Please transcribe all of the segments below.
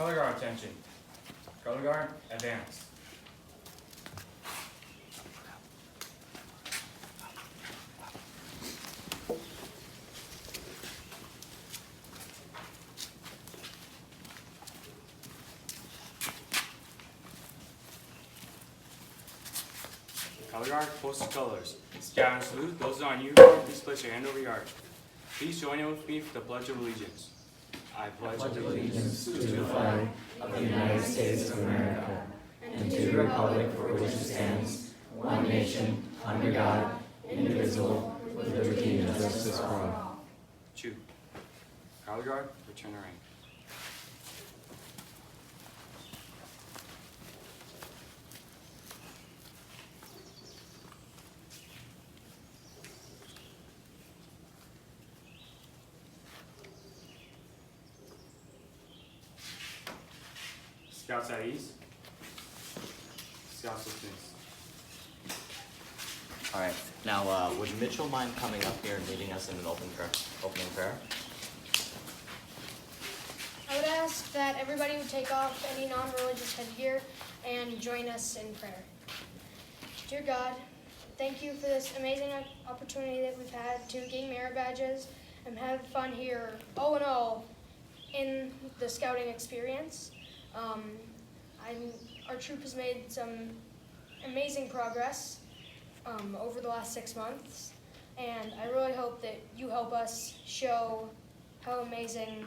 Color guard attention. Color guard, advance. Color guard, post colors. Scout and salute. Those on uniform, please place your hand over your heart. Please join in with me for the Pledge of Allegiance. I pledge allegiance to the flag of the United States of America and to the republic for which it stands, one nation, under God, indivisible, with liberty and justice for all. Chew. Color guard, return to rank. Scouts at ease. Scouts with miss. All right. Now, would Mitchell mind coming up here and leading us in an opening prayer? I would ask that everybody would take off any non-religious headgear and join us in prayer. Dear God, thank you for this amazing opportunity that we've had to gain merit badges and have fun here, all in all, in the scouting experience. Our troop has made some amazing progress over the last 6 months, and I really hope that you help us show how amazing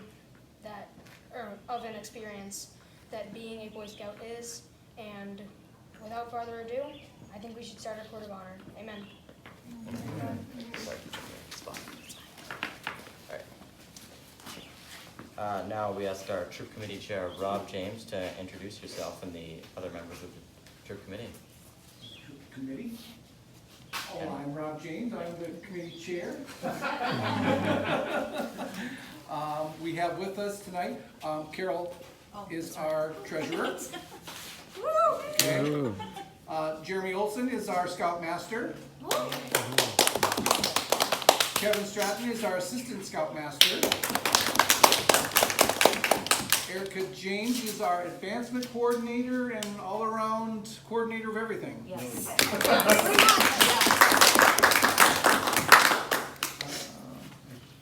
of an experience that being a Boy Scout is. And without further ado, I think we should start our Court of Honor. Amen. All right. Now we ask our Troop Committee Chair, Rob James, to introduce yourself and the other members of the Troop Committee. Troop Committee? Oh, I'm Rob James. I'm the committee chair. We have with us tonight, Carol is our treasurer. Okay. Jeremy Olson is our scout master. Kevin Stratton is our assistant scout master. Erica James is our advancement coordinator and all-around coordinator of everything. Yes. I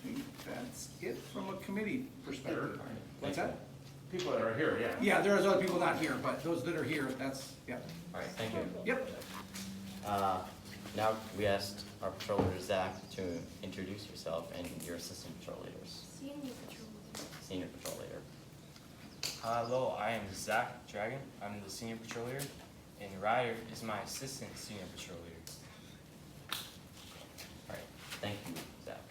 think that's it from a committee perspective. What's that? People that are here, yeah. Yeah, there's other people not here, but those that are here, that's, yeah. All right, thank you. Yep. Now we asked our patrol leader, Zach, to introduce yourself and your assistant patrol leaders. Senior patrol leader. Hello, I am Zach Dragon. I'm the senior patrol leader, and Ryder is my assistant senior patrol leader. All right, thank you, Zach.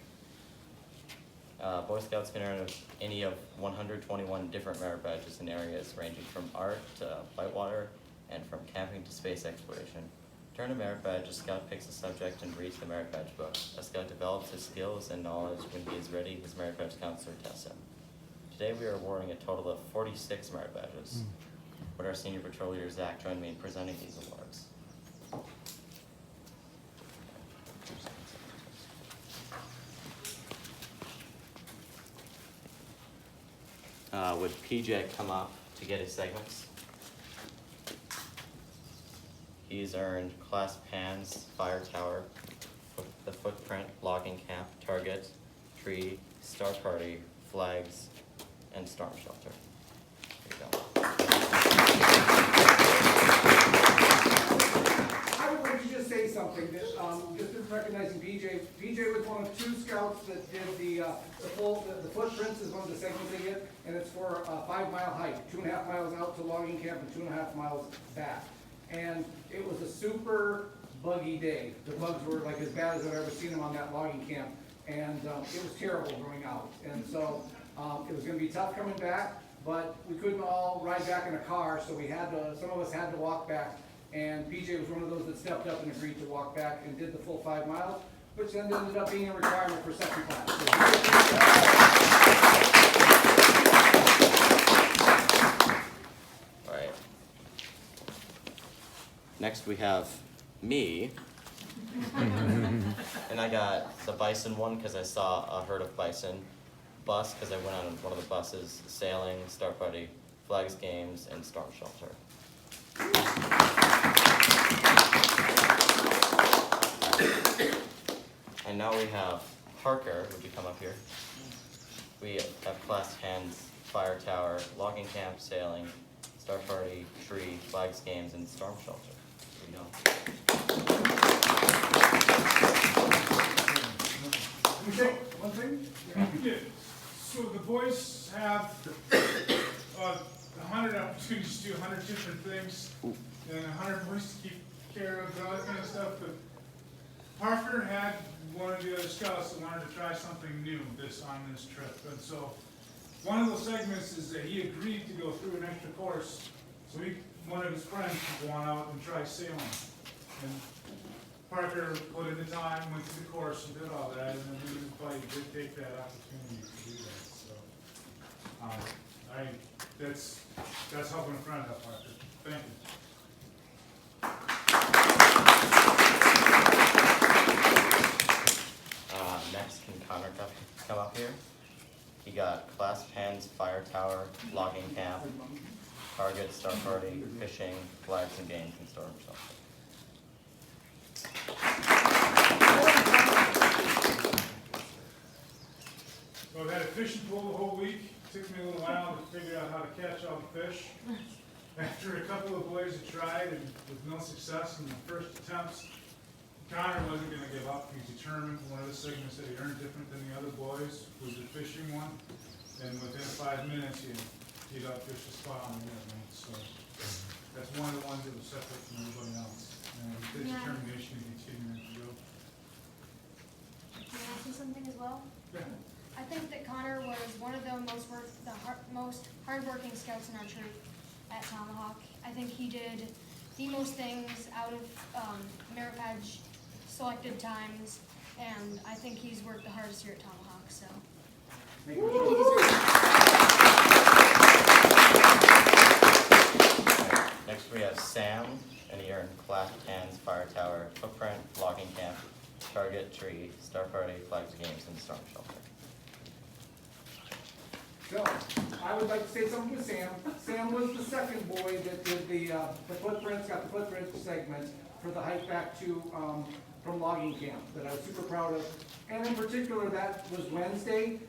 Boy Scouts can earn any of 121 different merit badges in areas ranging from art to whitewater and from camping to space exploration. To earn a merit badge, a scout picks a subject and reads the merit badge book. A scout develops his skills and knowledge. When he is ready, his merit badge counselor tests him. Today we are awarding a total of 46 merit badges. Would our senior patrol leader, Zach, join me in presenting these awards? Would PJ come up to get his segments? He's earned Class Pans, Fire Tower, the Footprint, Logging Camp, Target, Tree, Star Party, Flags, and Storm Shelter. There you go. I would like to just say something that, just in recognizing PJ. PJ was one of 2 scouts that did the footprints is one of the segments they get, and it's for a 5-mile hike, 2.5 miles out to logging camp and 2.5 miles back. And it was a super buggy day. The bugs were like as bad as I've ever seen them on that logging camp, and it was terrible going out. And so it was going to be tough coming back, but we couldn't all ride back in a car, so we had to. Some of us had to walk back. And PJ was one of those that stepped up and agreed to walk back and did the full 5 miles, which then ended up being a requirement for second class. All right. Next we have me. And I got the bison one because I saw a herd of bison. Bus because I went on one of the buses. Sailing, Star Party, flags games, and storm shelter. And now we have Parker, would you come up here? We have class 10's fire tower, logging camp, sailing, star party, tree, flags games, and storm shelter. Here we go. Can we say one thing? Yeah. So the boys have 100 opportunities to do 100 different things, and 100 ways to keep care of all that kind of stuff. But Parker had one of the other scouts that wanted to try something new on this trip, and so one of those segments is that he agreed to go through an extra course. So one of his friends would go on out and try sailing, and Parker put in the time, went through the course, and did all that, and then he did take that opportunity to do that. So, that's helping a friend out, Parker. Thank you. Next, can Connor come up here? He got class 10's fire tower, logging camp, target, star party, fishing, flags and games, and storm shelter. Well, I had a fishing pool the whole week. Took me a little while to figure out how to catch all the fish. After a couple of boys had tried and with no success in the first attempts, Connor wasn't going to give up. He was determined. One of the segments that he earned different than the other boys was the fishing one. And within 5 minutes, he'd outfished the spot on the other. So that's one of the ones that was separate from everybody else. And his determination to continue to go. Can I ask you something as well? Yeah. I think that Connor was one of the most hardworking scouts in our troop at Tomahawk. I think he did the most things out of merit badge selected times, and I think he's worked the hardest here at Tomahawk. So he deserves it. Next we have Sam, and he earned class 10's fire tower, footprint, logging camp, target, tree, star party, flags games, and storm shelter. So, I would like to say something to Sam. Sam was the second boy that did the footprints, got the footprint segment for the hike back to, from logging camp that I was super proud of. And in particular, that was Wednesday.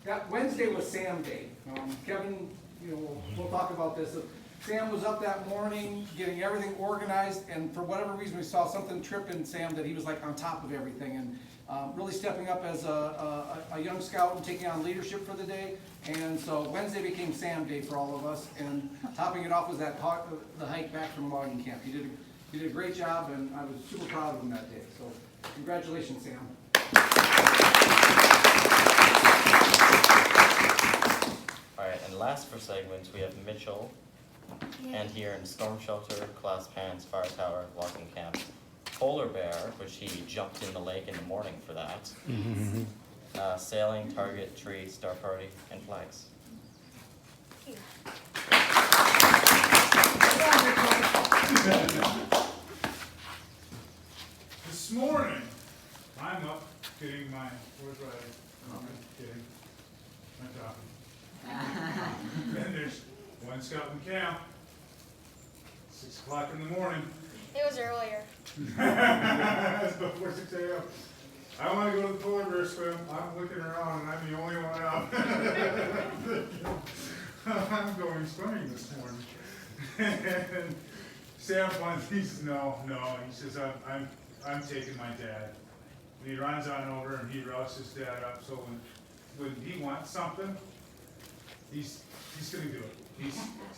That Wednesday was Sam Day. Kevin, we'll talk about this. Sam was up that morning getting everything organized, and for whatever reason, we saw something trip in Sam that he was like on top of everything, and really stepping up as a young scout and taking on leadership for the day. And so Wednesday became Sam Day for all of us, and topping it off was the hike back from logging camp. He did a great job, and I was super proud of him that day. So congratulations, Sam. All right, and last for segments, we have Mitchell, and here in storm shelter, class pants, fire tower, logging camp, polar bear, which he jumped in the lake in the morning for that. Sailing, target, tree, star party, and flags. This morning, I'm up getting my forthright getting my coffee. Then there's one scout in camp. 6 o'clock in the morning. It was earlier. It's before 6 a.m. I want to go to the polar bear swim. I'm looking around and I'm the only one out. I'm going swimming this morning. And Sam finally says, no. He says, I'm taking my dad. And he runs on over and he roughs his dad up. So when he wants something, he's going to do it.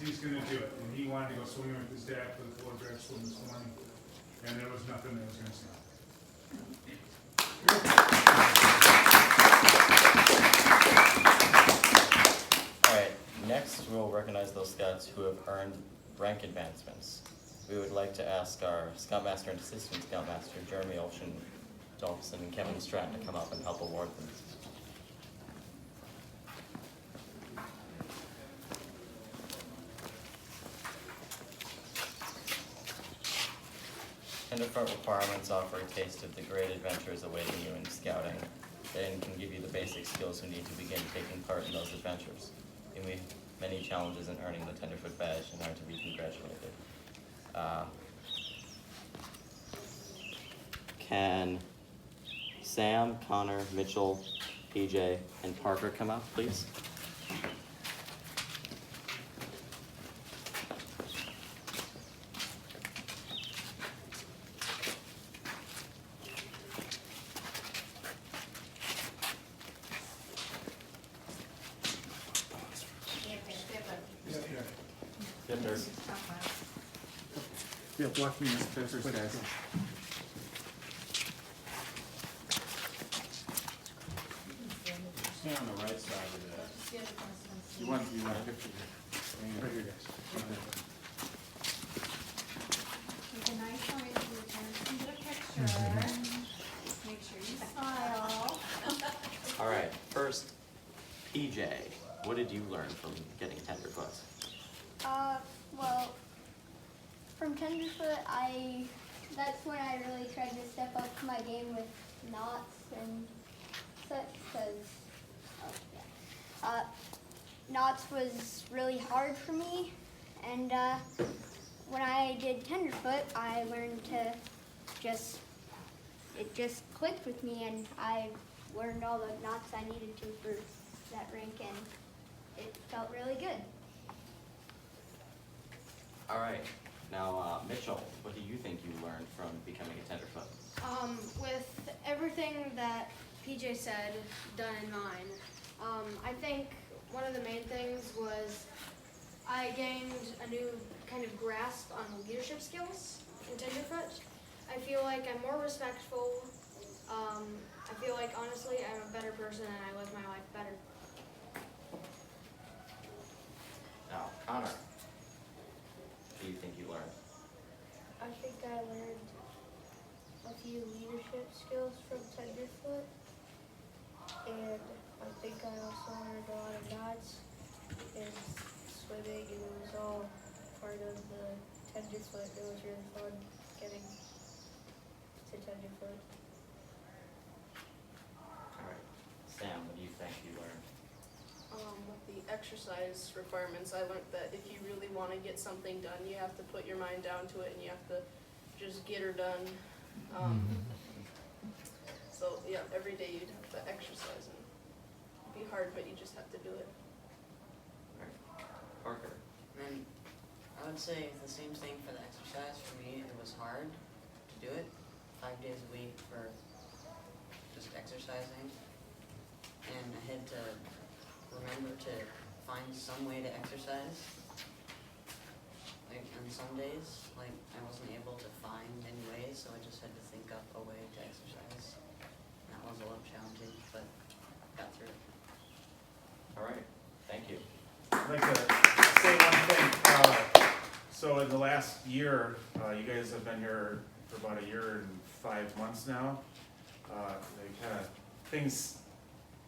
He's going to do it. And he wanted to go swimming with his dad for the polar bear swim this morning. And there was nothing that was going to stop. Alright, next we'll recognize those scouts who have earned rank advancements. We would like to ask our Scoutmaster and Assistant Scoutmaster, Jeremy Dolphin and Kevin Stratton, to come up and help award them. Tenderfoot requirements offer a taste of the great adventures awaiting you in scouting, and can give you the basic skills you need to begin taking part in those adventures. You may many challenges in earning the tenderfoot badge and are to be congratulated. Can Sam, Connor, Mitchell, PJ, and Parker come up, please? Yep, there's. Yeah, block me first, guys. Stand on the right side of that. You want a picture here? Right here, guys. Take a nice one into the attention to the picture. Make sure you smile. All right, first, PJ, what did you learn from getting tenderfoot? Well, from tenderfoot, that's when I really tried to step up to my game with knots and such, because knots was really hard for me, and when I did tenderfoot, I learned to it just clicked with me, and I learned all the knots I needed to for that rank, and it felt really good. All right, now Mitchell, what do you think you learned from becoming a tenderfoot? With everything that PJ said done in mine, I think one of the main things was I gained a new kind of grasp on leadership skills in tenderfoot. I feel like I'm more respectful. I feel like, honestly, I'm a better person and I live my life better. Now, Connor, what do you think you learned? I think I learned a few leadership skills from tenderfoot, and I think I also learned a lot of knots and swimming, and it was all part of the tenderfoot. It was really fun getting to tenderfoot. All right, Sam, what do you think you learned? With the exercise requirements, I learned that if you really want to get something done, you have to put your mind down to it and you have to just get her done. So yeah, every day you'd have to exercise and it'd be hard, but you just have to do it. All right, Parker. And I would say the same thing for the exercise. For me, it was hard to do it 5 days a week for just exercising, and I had to remember to find some way to exercise. Like on some days, like I wasn't able to find any way, so I just had to think up a way to exercise. That was a little challenging, but got through it. All right, thank you. I'd like to say one thing. So in the last year, you guys have been here for about a year and 5 months now.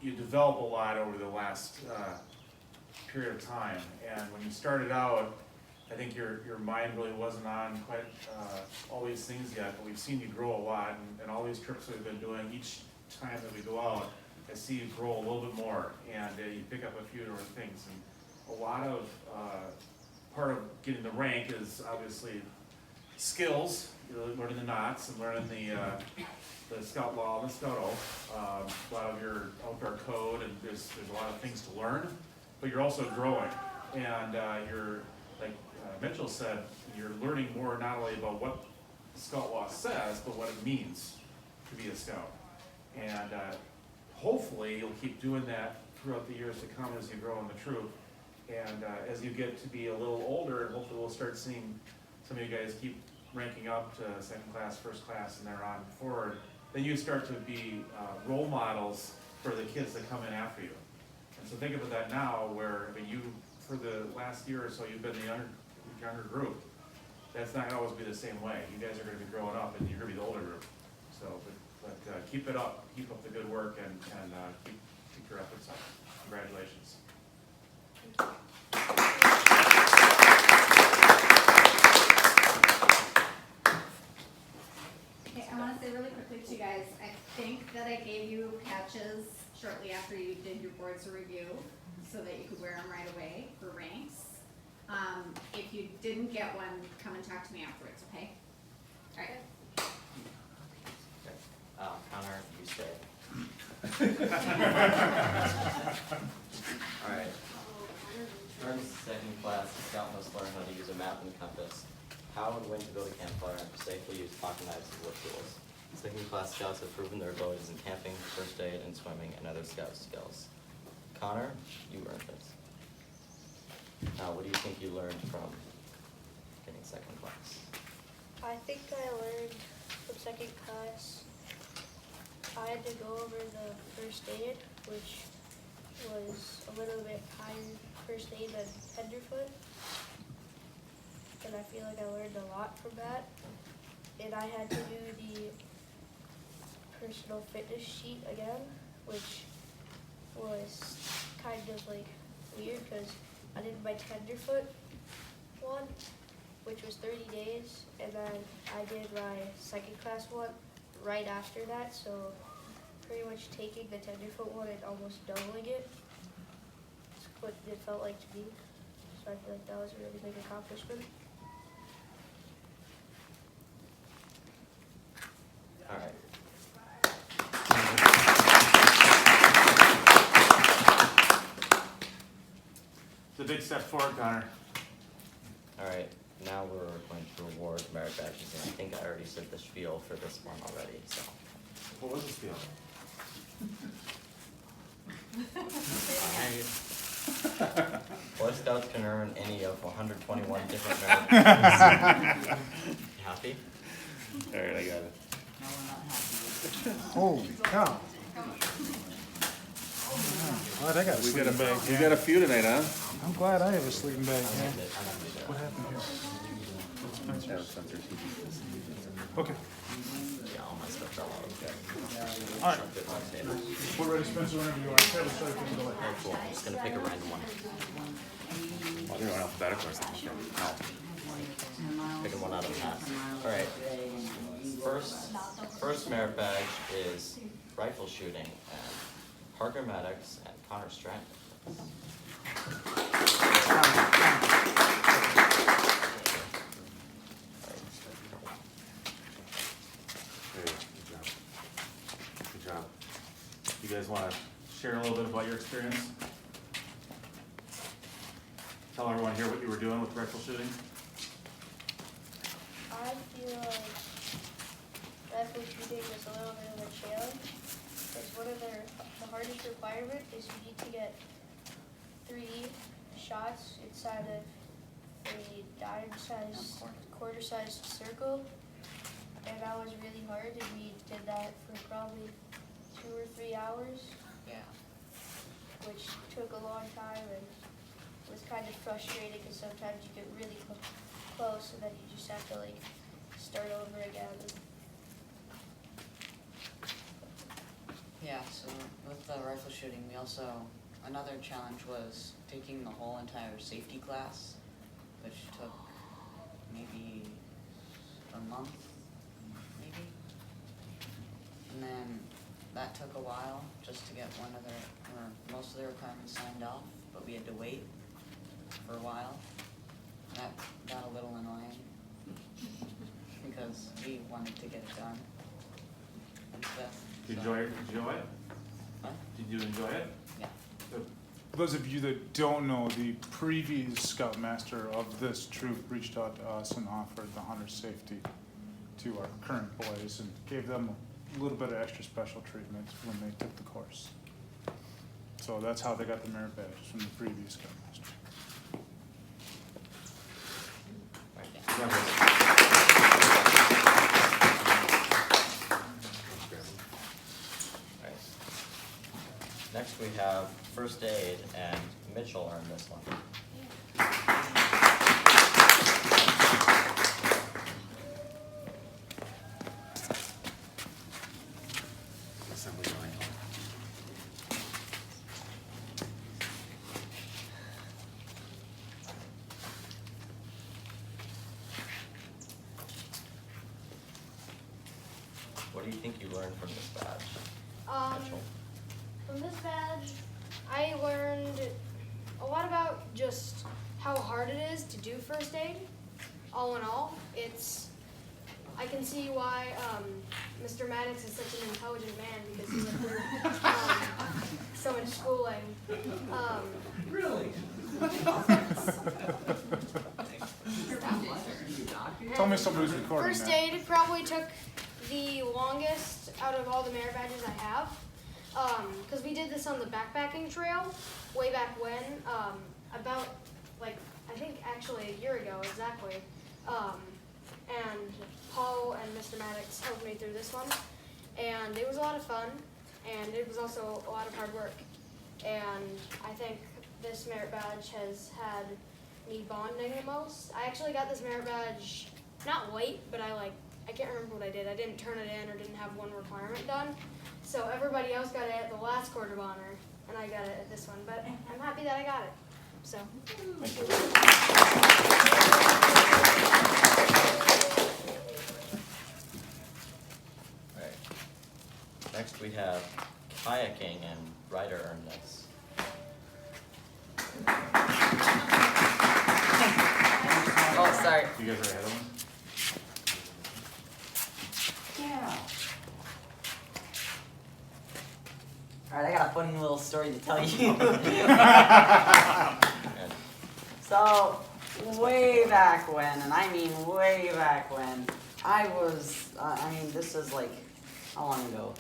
You develop a lot over the last period of time. And when you started out, I think your mind really wasn't on quite all these things yet, but we've seen you grow a lot, and all these trips we've been doing, each time that we go out, I see you grow a little bit more, and you pick up a few different things. And a lot of, part of getting the rank is obviously skills, learning the knots and learning the Scout Law and the Scout Oath, a lot of your outdoor code, and there's a lot of things to learn, but you're also growing, and you're, like Mitchell said, you're learning more not only about what the Scout Law says, but what it means to be a Scout. And hopefully you'll keep doing that throughout the years to come as you grow in the troop. And as you get to be a little older, hopefully we'll start seeing some of you guys keep ranking up to second class, first class, and thereon forward. Then you start to be role models for the kids that come in after you. And so think about that now, where you, for the last year or so, you've been the younger group. That's not gonna always be the same way. You guys are gonna be growing up, and you're gonna be the older group. So, but keep it up, keep up the good work, and keep your efforts up. Congratulations. Okay, I want to say really quickly to you guys, I think that I gave you patches shortly after you did your boards review. so that you could wear them right away for ranks. If you didn't get one, come and talk to me afterwards, okay? All right. Connor, you stay. Alright. During second class, the scout must learn how to use a map and compass, how and when to build a campfire, and to safely use pocket knives as wood tools. Second class scouts have proven their abilities in camping, first aid, and swimming, and other scout skills. Connor, you earned this. Now, what do you think you learned from getting second class? I think I learned from second class. I had to go over the first aid, which was a little bit higher first aid than tenderfoot. And I feel like I learned a lot from that. And I had to do the personal fitness sheet again, which was kind of like weird because I did my tenderfoot one, which was 30 days, and then I did my second class one right after that, so pretty much taking the tenderfoot one and almost doubling it. That's what it felt like to me. So I feel like that was a really big accomplishment. All right. It's a big step forward, Connor. All right, now we're going to reward merit badges, and I think I already said the spiel for this one already, so. What was the spiel? Boy Scouts can earn any of 121 different merit badges. You happy? All right, I got it. Holy cow. Glad I got a We sleeping bag. we got a few tonight, huh? I'm glad I have a sleeping bag. I'm Yeah. gonna do that. What happened here? Okay. Yeah, all my stuff fell out. Okay. All right. Chucked it on the table. We're ready, Spencer, whenever you are. Travis, start getting going. Very cool. I'm just gonna pick a random one. Well, they're on alphabetical or something. No. Picking one out of the hat. All right. First merit badge is rifle shooting, and Parker Maddox and Connor Stratton. Good job. Good job. You guys want to share a little bit about your experience? Tell everyone here what you were doing with rifle shooting. I feel like rifle shooting is a little bit of a challenge. Because one of the hardest requirement is you need to get 3 shots inside of a dime-sized, quarter-sized circle. And that was really hard, and we did that for probably 2 or 3 hours, Yeah. which took a long time and was kind of frustrating because sometimes you get really close and then you just have to like start over again. Yeah, so with the rifle shooting, we also, another challenge was taking the whole entire safety class, which took maybe a month, maybe. And then that took a while just to get most of the requirements signed off, but we had to wait for a while. That got a little annoying because we wanted to get it done and stuff. Did you so- enjoy it? Huh? Did you enjoy it? Yeah. Good. For those of you that don't know, the previous scoutmaster of this troop reached out to us and offered the hunter safety to our current boys and gave them a little bit of extra special treatment when they took the course. So that's how they got the merit badges from the previous scoutmaster. Alright. Next we have first aid, and Mitchell earned this one. Assembly line. What do you think you learned from this badge, Mitchell? From this badge, I learned a lot about just how hard it is to do first aid. All in all, I can see why Mr. Maddox is such an intelligent man because he went through so much schooling. Really? Tell me somebody's recording First that. aid probably took the longest out of all the merit badges I have. Because we did this on the backpacking trail way back when, about, like, I think actually a year ago exactly. And Paul and Mr. Maddox helped me through this one. And it was a lot of fun, and it was also a lot of hard work. And I think this merit badge has had me bonding the most. I actually got this merit badge, not late, but I can't remember what I did. I didn't turn it in or didn't have one requirement done. So everybody else got it at the last Court of Honor, and I got it at this one. But I'm happy that I got it. So. Right. Next we have kayaking, and Ryder earned this. Oh, sorry. You guys are ahead of me? Yeah. Alright, I got a funny little story to tell you. And So, way back when, and I mean way back when, I was, this is like, how long ago?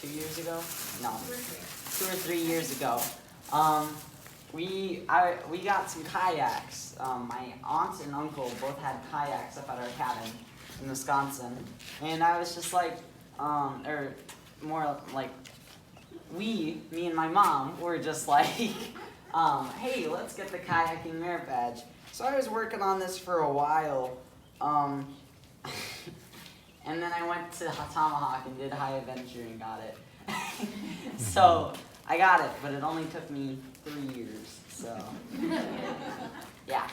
2 years ago? No, 2 or 3 years ago. We got some kayaks. My aunt and uncle both had kayaks up at our cabin in Wisconsin, and I was just like, or more like, me and my mom were just like, hey, let's get the kayaking merit badge. So I was working on this for a while, and then I went to Tomahawk and did high adventure and got it. So I got it, but it only took me 3 years, so yeah.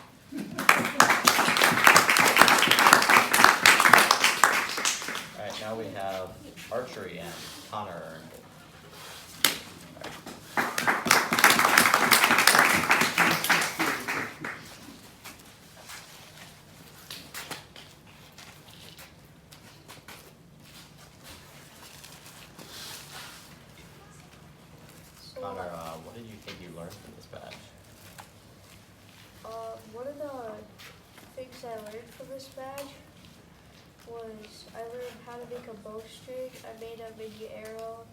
Alright, now we have archery, and Connor earned it. Connor, what did you think you learned from this badge? One of the things I learned from this badge was I learned how to make a bowstring. I made a mini arrow.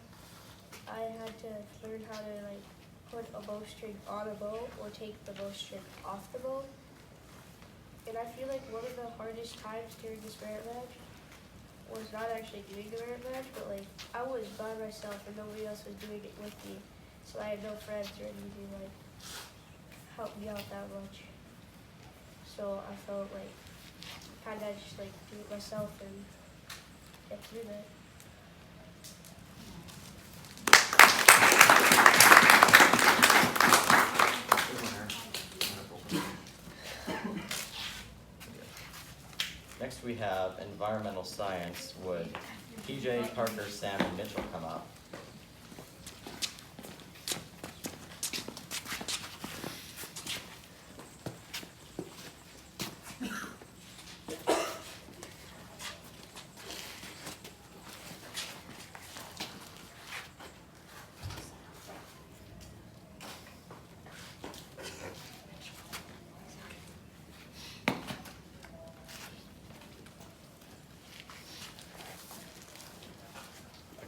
I had to learn how to put a bowstring on a bow or take the bowstring off the bow. And I feel like one of the hardest times during this merit badge was not actually doing the merit badge, but I was by myself and nobody else was doing it with me. So I had no friends or anything help me out that much. So I felt kind of just do it myself and get through that. Next we have environmental science. Would PJ, Parker, Sam, and Mitchell come up?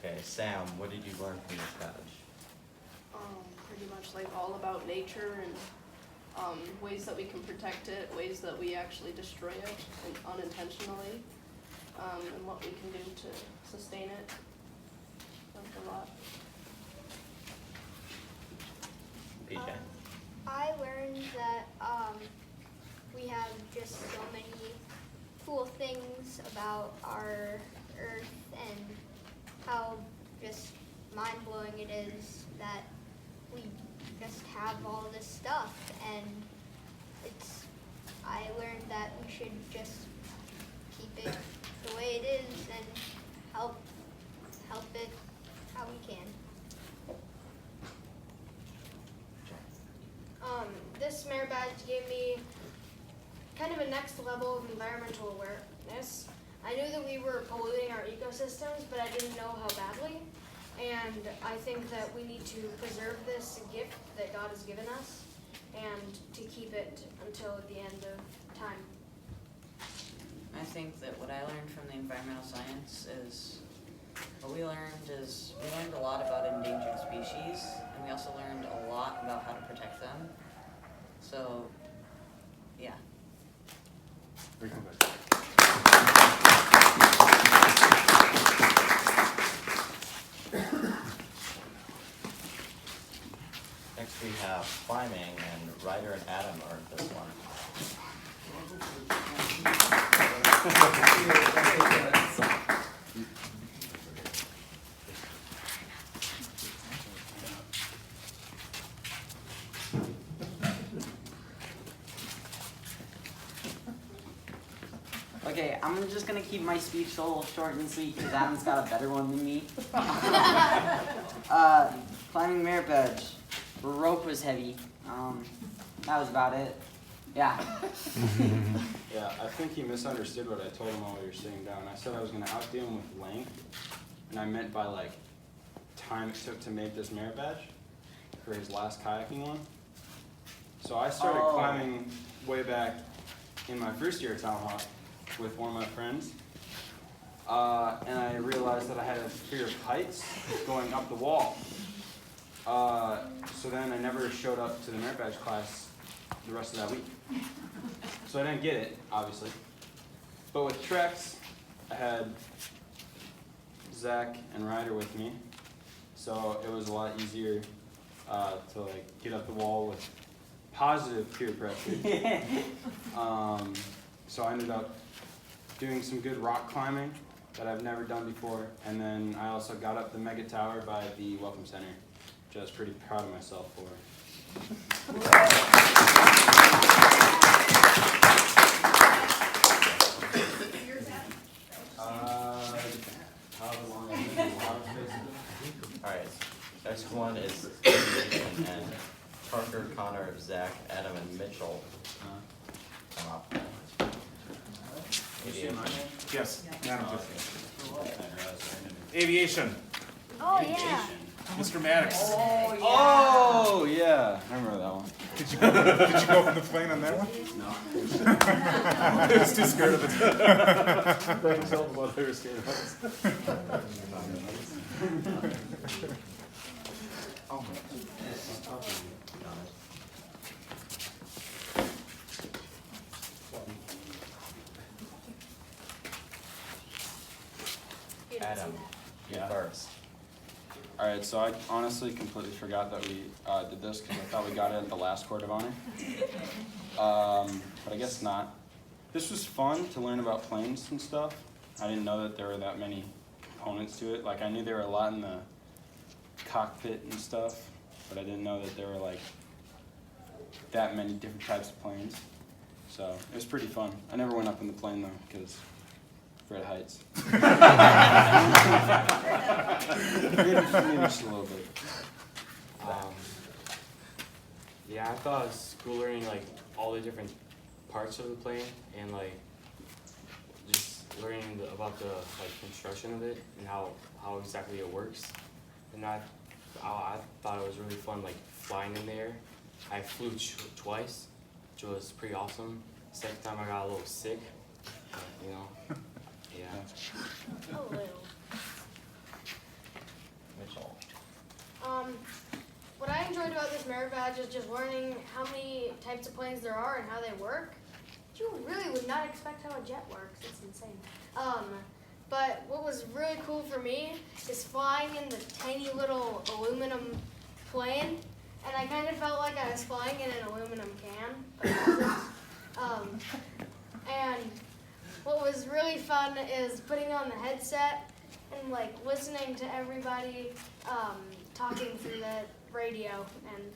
Okay, Sam, what did you learn from this badge? Pretty much all about nature and ways that we can protect it, ways that we actually destroy it unintentionally, and what we can do to sustain it. Learned a lot. PJ? I learned that we have just so many cool things about our Earth and how just mind-blowing it is that we just have all this stuff, and I learned that we should just keep it the way it is and help it how we can. badge gave me kind of a next level of environmental awareness. I knew that we were polluting our ecosystems, but I didn't know how badly. And I think that we need to preserve this gift that God has given us and to keep it until the end of time. I think that what I learned from the environmental science is, what we learned a lot about endangered species, and we also learned a lot about how to protect them. So, yeah. Next we have climbing, and Ryder and Adam earned this one. Okay, I'm just gonna keep my speech a little short and sweet because Adam's got a better one than me. Climbing merit badge. Rope was heavy. That was about it. Yeah. Yeah, I think he misunderstood what I told him while we were sitting down. I said I was gonna outdo him with length, and I meant by like time it took to make this merit badge for his last kayaking one. So I started climbing way back in my first year at Tomahawk with one of my friends, and I realized that I had a fear of heights going up the wall. So then I never showed up to the merit badge class the rest of that week. So I didn't get it, obviously. But with treks, I had Zach and Ryder with me, so it was a lot easier to like get up the wall with positive peer pressure. So I ended up doing some good rock climbing that I've never done before, and then I also got up the mega tower by the Welcome Center, which I was pretty proud of myself for. However long I live in the water space. Alright, next one is aviation, and Parker, Connor, Zach, Adam, and Mitchell come up. Aviation. Yes, Madam Aviation. Oh, yeah. Mr. Maddox. Oh, yeah. I remember that one. Did you go from the plane on that one? No. I was too scared of it. They can tell about they were scared of us. Adam, you first. Alright, so I honestly completely forgot that we did this because I thought we got it at the last Court of Honor. But I guess not. This was fun to learn about planes and stuff. I didn't know that there were that many components to it. Like, I knew there were a lot in the cockpit and stuff, but I didn't know that there were like that many different types of planes. So it was pretty fun. I never went up in the plane though, because afraid of heights. Maybe just a little bit. Yeah, I thought it was cool learning like all the different parts of the plane and like just learning about the like construction of it and how exactly it works. And I thought it was really fun like flying in the air. I flew twice, which was pretty awesome. Second time I got a little sick, you know. Yeah. A little. Mitchell. What I enjoyed about this merit badge is just learning how many types of planes there are and how they work. You really would not expect how a jet works. It's insane. But what was really cool for me is flying in the tiny little aluminum plane, and I kind of felt like I was flying in an aluminum can. But it wasn't. And what was really fun is putting on the headset and like listening to everybody talking through the radio and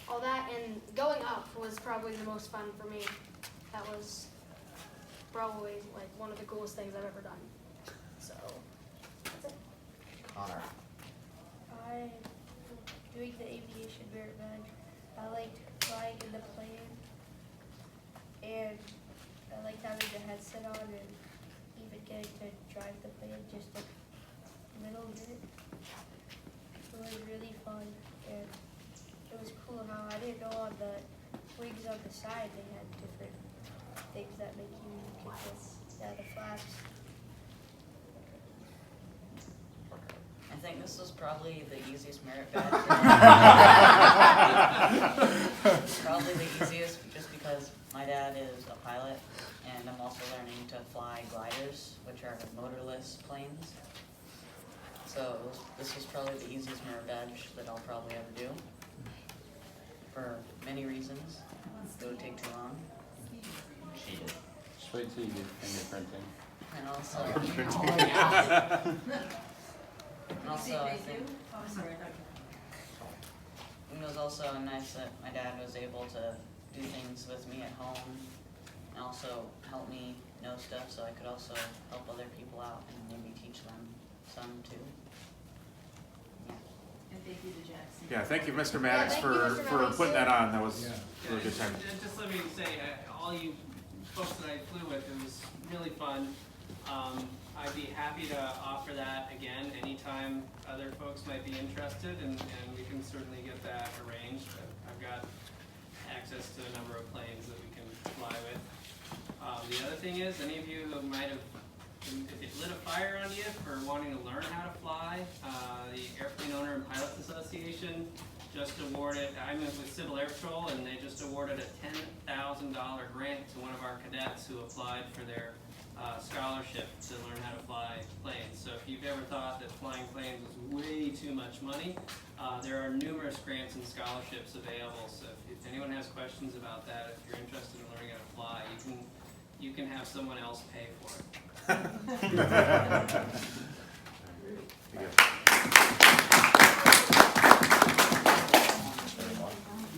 all that, and going up was probably the most fun for me. That was probably like one of the coolest things I've ever done. So that's it. Connor. I doing the aviation merit badge. I liked flying in the plane and I liked having the headset on and even getting to drive the plane just a little bit. It was really fun, and it was cool how I didn't know on the wings on the side they had different things that make you get the flaps. I think this was probably the easiest merit badge. Probably the easiest just because my dad is a pilot and I'm also learning to fly gliders, which are motorless planes. So this was probably the easiest merit badge that I'll probably ever do. For many reasons. It would take too long. Cheated. Just wait till you get fingerprinting. And also, and also I think it was also nice that my dad was able to do things with me at home and also help me know stuff so I could also help other people out and maybe teach them some too. Yeah. And thank you to Jackson. Yeah, thank you, Mr. Maddox, thank you, Mr. for Maddox. putting that on. That was a really good time. Just let me say, all you folks that I flew with, it was really fun. I'd be happy to offer that again anytime other folks might be interested, and we can certainly get that arranged. I've got access to a number of planes that we can fly with. The other thing is, any of you who might have, if it lit a fire on you for wanting to learn how to fly, the Airplane Owner and Pilots Association just awarded, I'm with Civil Air Patrol, and they just awarded a $10,000 grant to one of our cadets who applied for their scholarship to learn how to fly planes. So if you've ever thought that flying planes was way too much money, there are numerous grants and scholarships available. So if anyone has questions about that, if you're interested in learning how to fly, you can have someone else pay for it.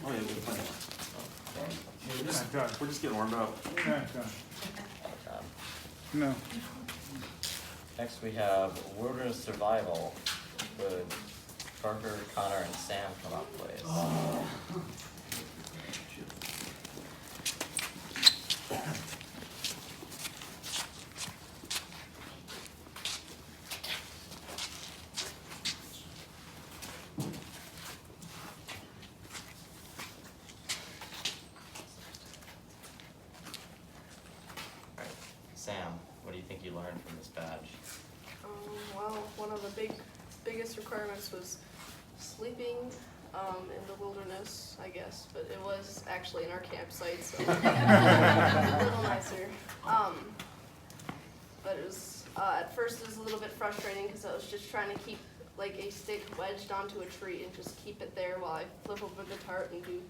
Oh, yeah, good plan. We're just getting warmed up. No. Next we have Wilderness Survival. Would Parker, Connor, and Sam come up, please? Sam, what do you think you learned from this badge? Well, one of the biggest requirements was sleeping in the wilderness, I guess, but it was actually in our campsite, so a little nicer. But it was, at first it was a little bit frustrating because I was just trying to keep like a stick wedged onto a tree and just keep it there while I flip over the tarp and do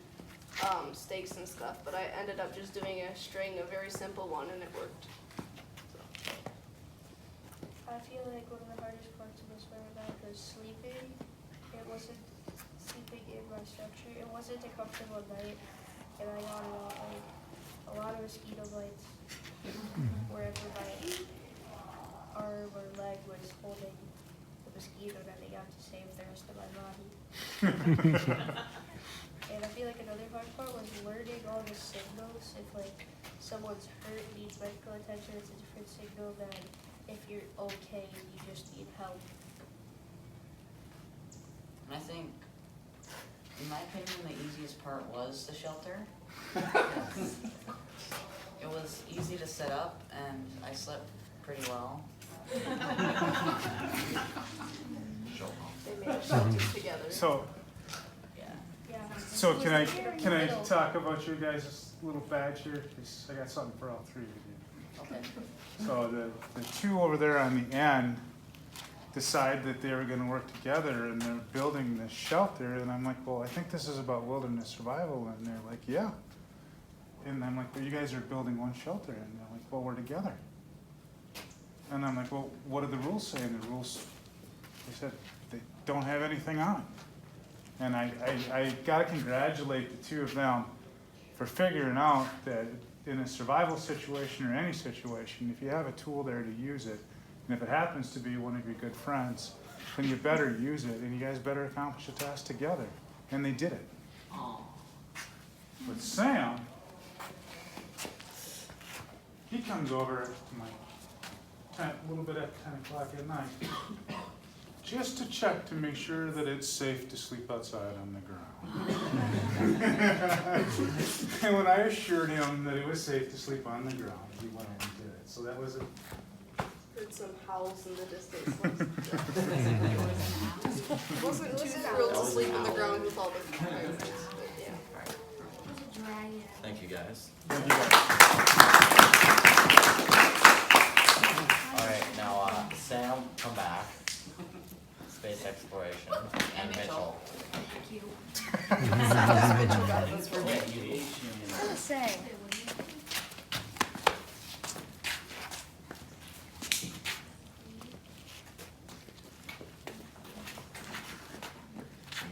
stakes and stuff, but I ended up just doing a string, a very simple one, and it worked. I feel like one of the hardest parts of this merit was sleeping. It wasn't sleeping in my structure. It wasn't a comfortable night, and I got a lot of mosquito bites wherever my arm or leg was holding the mosquito that I got to save the rest of my body. And I feel like another hard part was learning all the signals. If like someone's hurt, needs medical attention, it's a different signal than if you're okay and you just need help. And I think, in my opinion, the easiest part was the shelter. It was easy to set up, and I slept pretty well. They made a shelter together. So can I talk about your guys' little badge here? 'Cause I got something for all three of you. Okay. So the two over there on the end decide that they were gonna work together and they're building this shelter, and I'm like, well, I think this is about wilderness survival, and they're like, yeah. And I'm like, well, you guys are building one shelter, and they're like, well, we're together. And I'm like, well, what do the rules say? And the rules, they said, they don't have anything on it. And I gotta congratulate the two of them for figuring out that in a survival situation or any situation, if you have a tool there to use it, and if it happens to be one of your good friends, then you better use it, and you guys better accomplish a task together. And they did it. With Sam, he comes over at a little bit after 10 o'clock at night, just to check to make sure that it's safe to sleep outside on the ground. And when I assured him that it was safe to sleep on the ground, he went and did it. So that was a Heard some howls in the distance. Wasn't too thrilled to sleep on the ground with all the coyotes, but yeah. Thank you guys. Thank you guys. Alright, now, Sam, come back. Space exploration, and Mitchell. Mitchell got this one. Yeah, you. Say.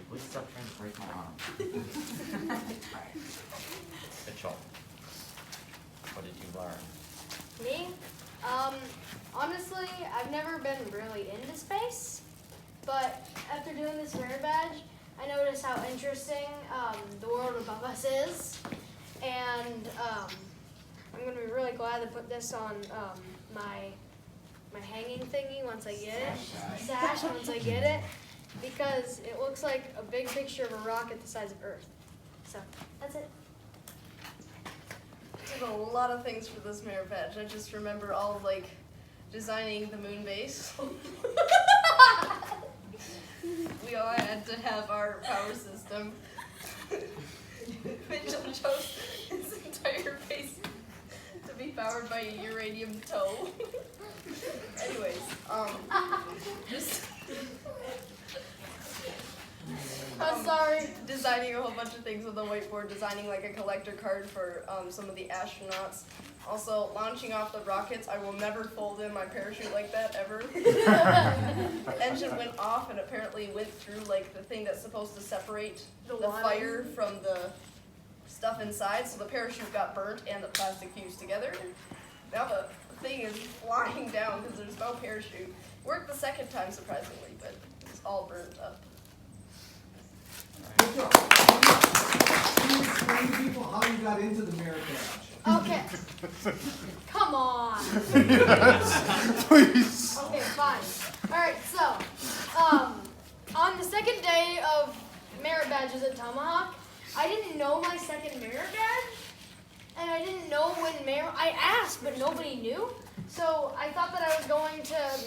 Please stop trying to break my arm. Mitchell, what did you learn? Me? Honestly, I've never been really into space, but after doing this merit badge, I noticed how interesting the world above us is, and I'm going to be really glad to put this on my hanging thingy once I get it, sash once I get it, because it looks like a big picture of a rocket the size of Earth. So, that's it. I did a lot of things for this merit badge. I just remember all of, like, designing the moon base. We all had to have our power system. Mitchell chose his entire base to be powered by a uranium tow. Anyways, just I'm sorry. designing a whole bunch of things on the whiteboard, designing like a collector card for some of the astronauts. Also, launching off the rockets. I will never fold in my parachute like that, ever. Engine went off and apparently went through like the thing that's supposed to separate the fire from the stuff inside, so the parachute got burnt and the plastic fused together. Now the thing is flying down because there's no parachute. Worked the second time, surprisingly, but it's all burnt up. Can you explain to people how you got into the merit badge? Okay. Come on. Please. Okay, fine. Alright, so, on the second day of merit badges at Tomahawk, I didn't know my second merit badge, and I didn't know when I asked, but nobody knew. So I thought that I was going to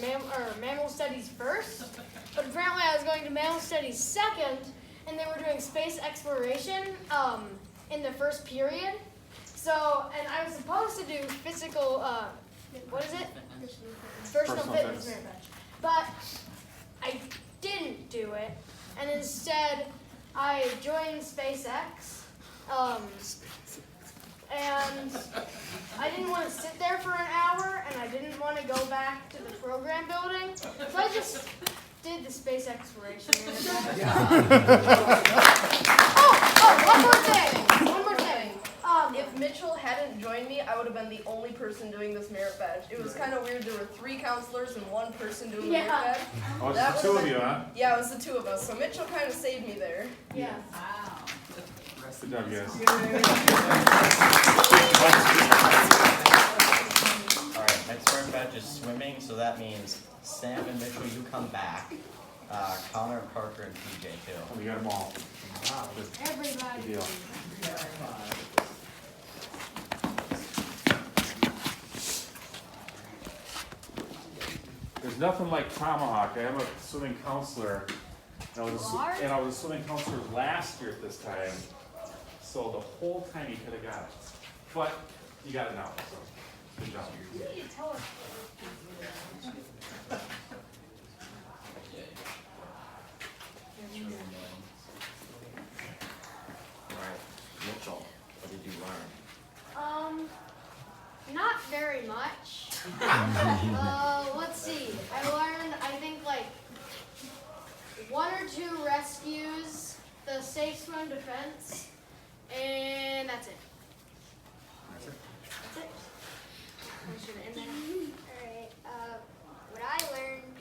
mammal studies first, but apparently I was going to mammal studies second, and they were doing space exploration in the first period. So, and I was supposed to do physical, what is it? Personal fitness merit badge. But I didn't do it, and instead I joined SpaceX, and I didn't want to sit there for an hour, and I didn't want to go back to the program building, so I just did the space exploration. One more thing. If Mitchell hadn't joined me, I would have been the only person doing this merit badge. It was kind of weird. There were 3 counselors and 1 person doing the merit badge. Oh, it's the 2 of you, huh? Yeah, it was the 2 of us. So Mitchell kind of saved me there. Yeah. Wow. Good job, guys. Alright, next merit badge is swimming, so that means Sam and Mitchell, you come back. Connor, Parker, and PJ too. Oh, we got them all. Wow, good Everybody. deal. There's nothing like Tomahawk. I am a swimming counselor, and I was a swimming counselor last year at this time. So the whole time you could have got it, but you got it now. So good job. You need to tell us. Alright, Mitchell, what did you learn? Not very much. Let's see. I learned, I think, like 1 or 2 rescues, the safe swim defense, and that's it. That's it. I'm just gonna end that. Alright, what I learned,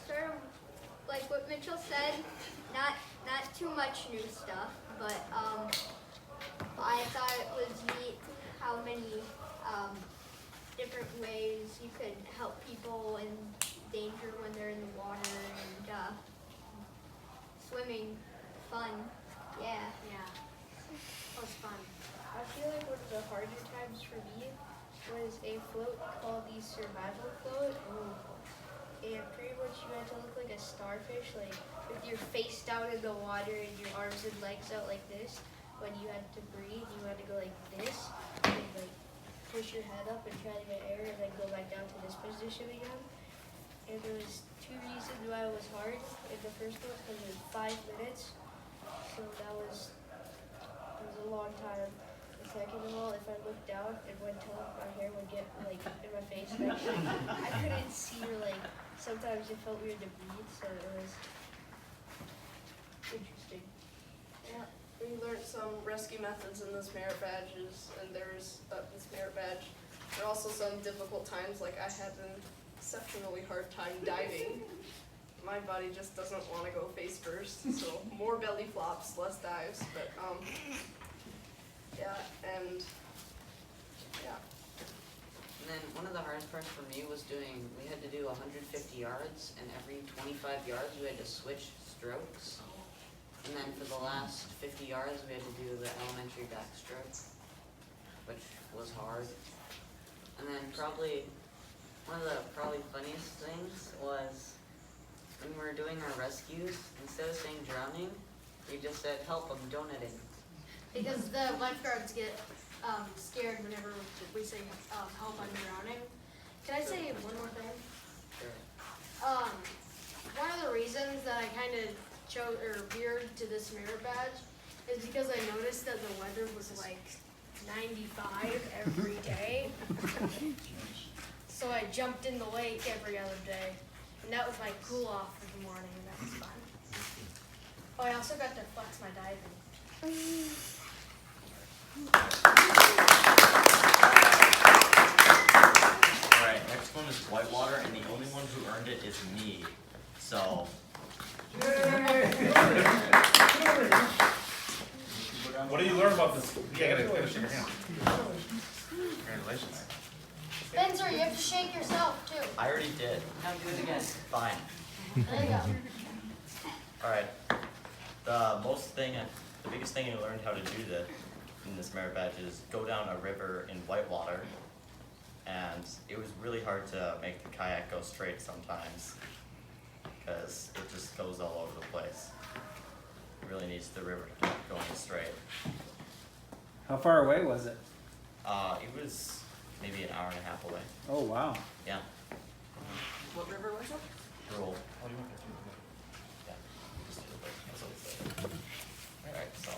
sort of like what Mitchell said, not too much new stuff, but I thought it was neat how how many different ways you can help people in danger when they're in the water, and swimming, fun, yeah. Yeah, that was fun. I feel like one of the harder times for me was a float called the survival float. And pretty much you had to look like a starfish, like with your face down in the water and your arms and legs out like this. When you had to breathe, you had to go like this, and like push your head up and try to get air, and then go back down to this position again. And there was 2 reasons why it was hard. In the first one, because it was 5 minutes, so that was a long time. The second of all, if I looked down and went up, my hair would get like in my face. And I couldn't see, or like sometimes it felt weird to breathe, so it was interesting. Yeah, we learned some rescue methods in this merit badges, and there's this merit badge. There are also some difficult times, like I had an exceptionally hard time diving. My body just doesn't want to go face first, so more belly flops, less dives, but yeah, and yeah. And then one of the hardest parts for me was we had to do 150 yards, and every 25 yards we had to switch strokes. And then for the last 50 yards we had to do the elementary backstroke, which was hard. And then one of the funniest things was when we were doing our rescues, instead of saying drowning, we just said, help, I'm donating. Because the lifeguards get scared whenever we say help, I'm drowning. Can I say one more thing? Sure. One of the reasons that I kind of veered to this merit badge is because I noticed that the weather was like 95 every day. So I jumped in the lake every other day. And that was my cool off for the morning, and that was fun. Oh, I also got to flex my diving. Alright, next one is whitewater, and the only one who earned it is me. So. What do you learn about this? Yeah, gotta shake your hand. Congratulations. Spencer, you have to shake yourself too. I already did. Now do it again. Fine. There you go. Alright. The biggest thing I learned how to do in this merit badge is go down a river in whitewater. And it was really hard to make the kayak go straight sometimes, because it just goes all over the place. It really needs the river to keep going straight. How far away was it? It was maybe an hour and a half away. Oh, wow. Yeah. What river was it? Roll. What do you want to do? Yeah. Just do it. That's what it's like. Alright, so.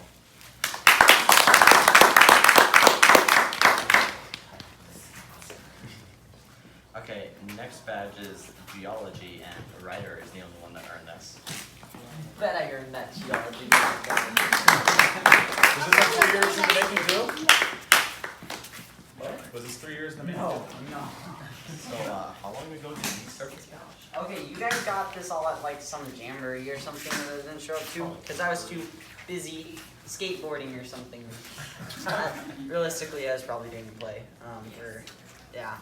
Okay, next badge is geology, and Ryder is the only one that earned this. Bet I earned that geology. Was this like 3 years in the making too? What? Was this 3 years in the making? No. So, how long ago did you start this badge? Okay, you guys got this all at like some jamboree or something that I didn't show up to, because I was too busy skateboarding or something. Realistically, I was probably doing play. Yeah.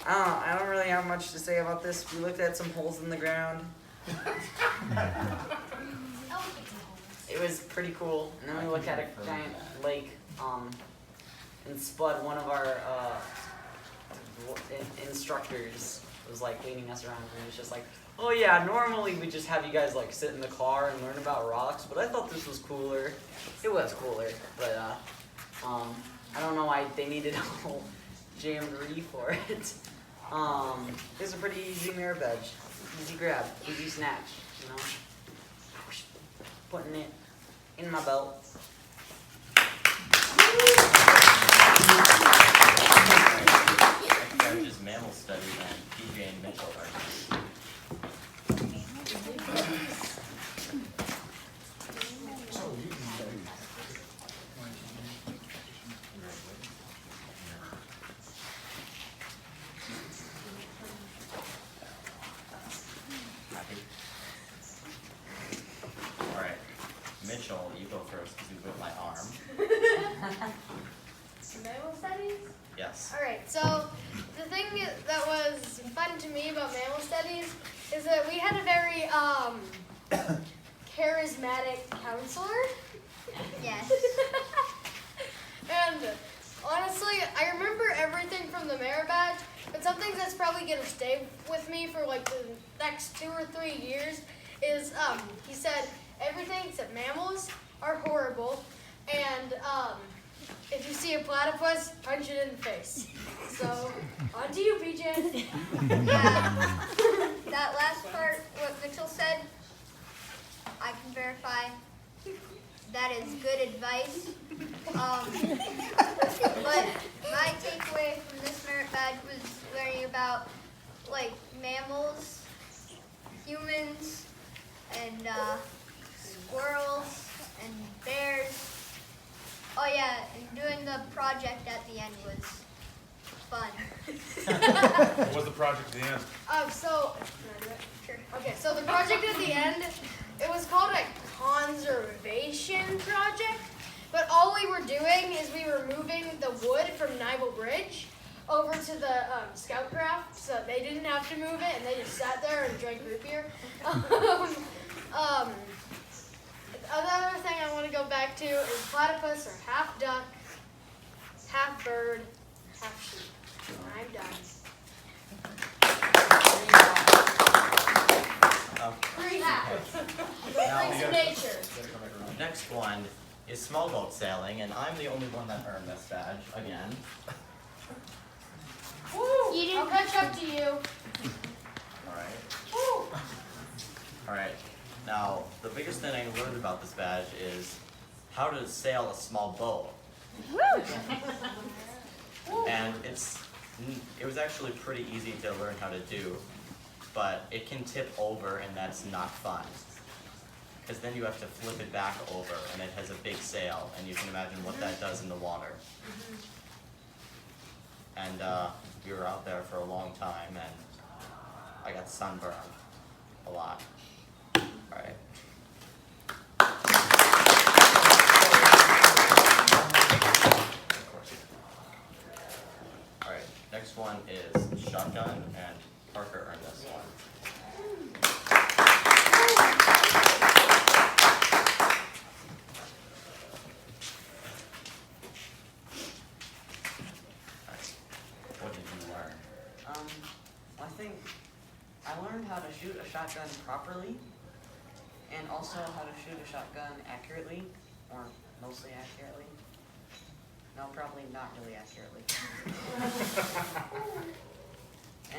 I don't really have much to say about this. We looked at some holes in the ground. It was pretty cool. And then we looked at a giant lake, and Spud, one of our instructors, was like leading us around, and he was just like, oh yeah, normally we just have you guys like sit in the car and learn about rocks, but I thought this was cooler. It was cooler, but I don't know why they needed a whole jamboree for it. It's a pretty easy merit badge. Easy grab, easy snatch, you know? Putting it in my belt. Next badge is mammal study, and PJ and Mitchell are. Mitchell, you go first because you whipped my arm. mammal studies? Yes. All right, so the thing that was fun to me about mammal studies is that we had a very charismatic counselor. Yes. And honestly, I remember everything from the merit badge, but something that's probably gonna stay with me for like the next 2 or 3 years is he said everything except mammals are horrible, and if you see a platypus, punch it in the face. So, on to you, BJ. That last part, what Mitchell said, I can verify. That is good advice. But my takeaway from this merit badge was learning about like mammals, humans, and squirrels and bears. Oh yeah, and doing the project at the end was fun. What was the project at the end? Okay, so the project at the end, it was called a conservation project, but all we were doing is we were moving the wood from Nival Bridge over to the scout craft, so they didn't have to move it, and they just sat there and drank root beer. Another thing I want to go back to is platypus are half duck, half bird, half sheep. I'm done. Three hats. Brings of nature. Next one is small boat sailing, and I'm the only one that earned this badge again. Woo! I'll catch up to you. Alright. Woo! Alright. Now, the biggest thing I learned about this badge is how to sail a small boat. And it was actually pretty easy to learn how to do, but it can tip over and that's not fun. Because then you have to flip it back over and it has a big sail, and you can imagine what that does in the water. And we were out there for a long time and I got sunburned a lot. Alright. Alright, next one is shotgun, and Parker earned this one. Alright, what did you learn? I think I learned how to shoot a shotgun properly, and also how to shoot a shotgun accurately, or mostly accurately. No, probably not really accurately.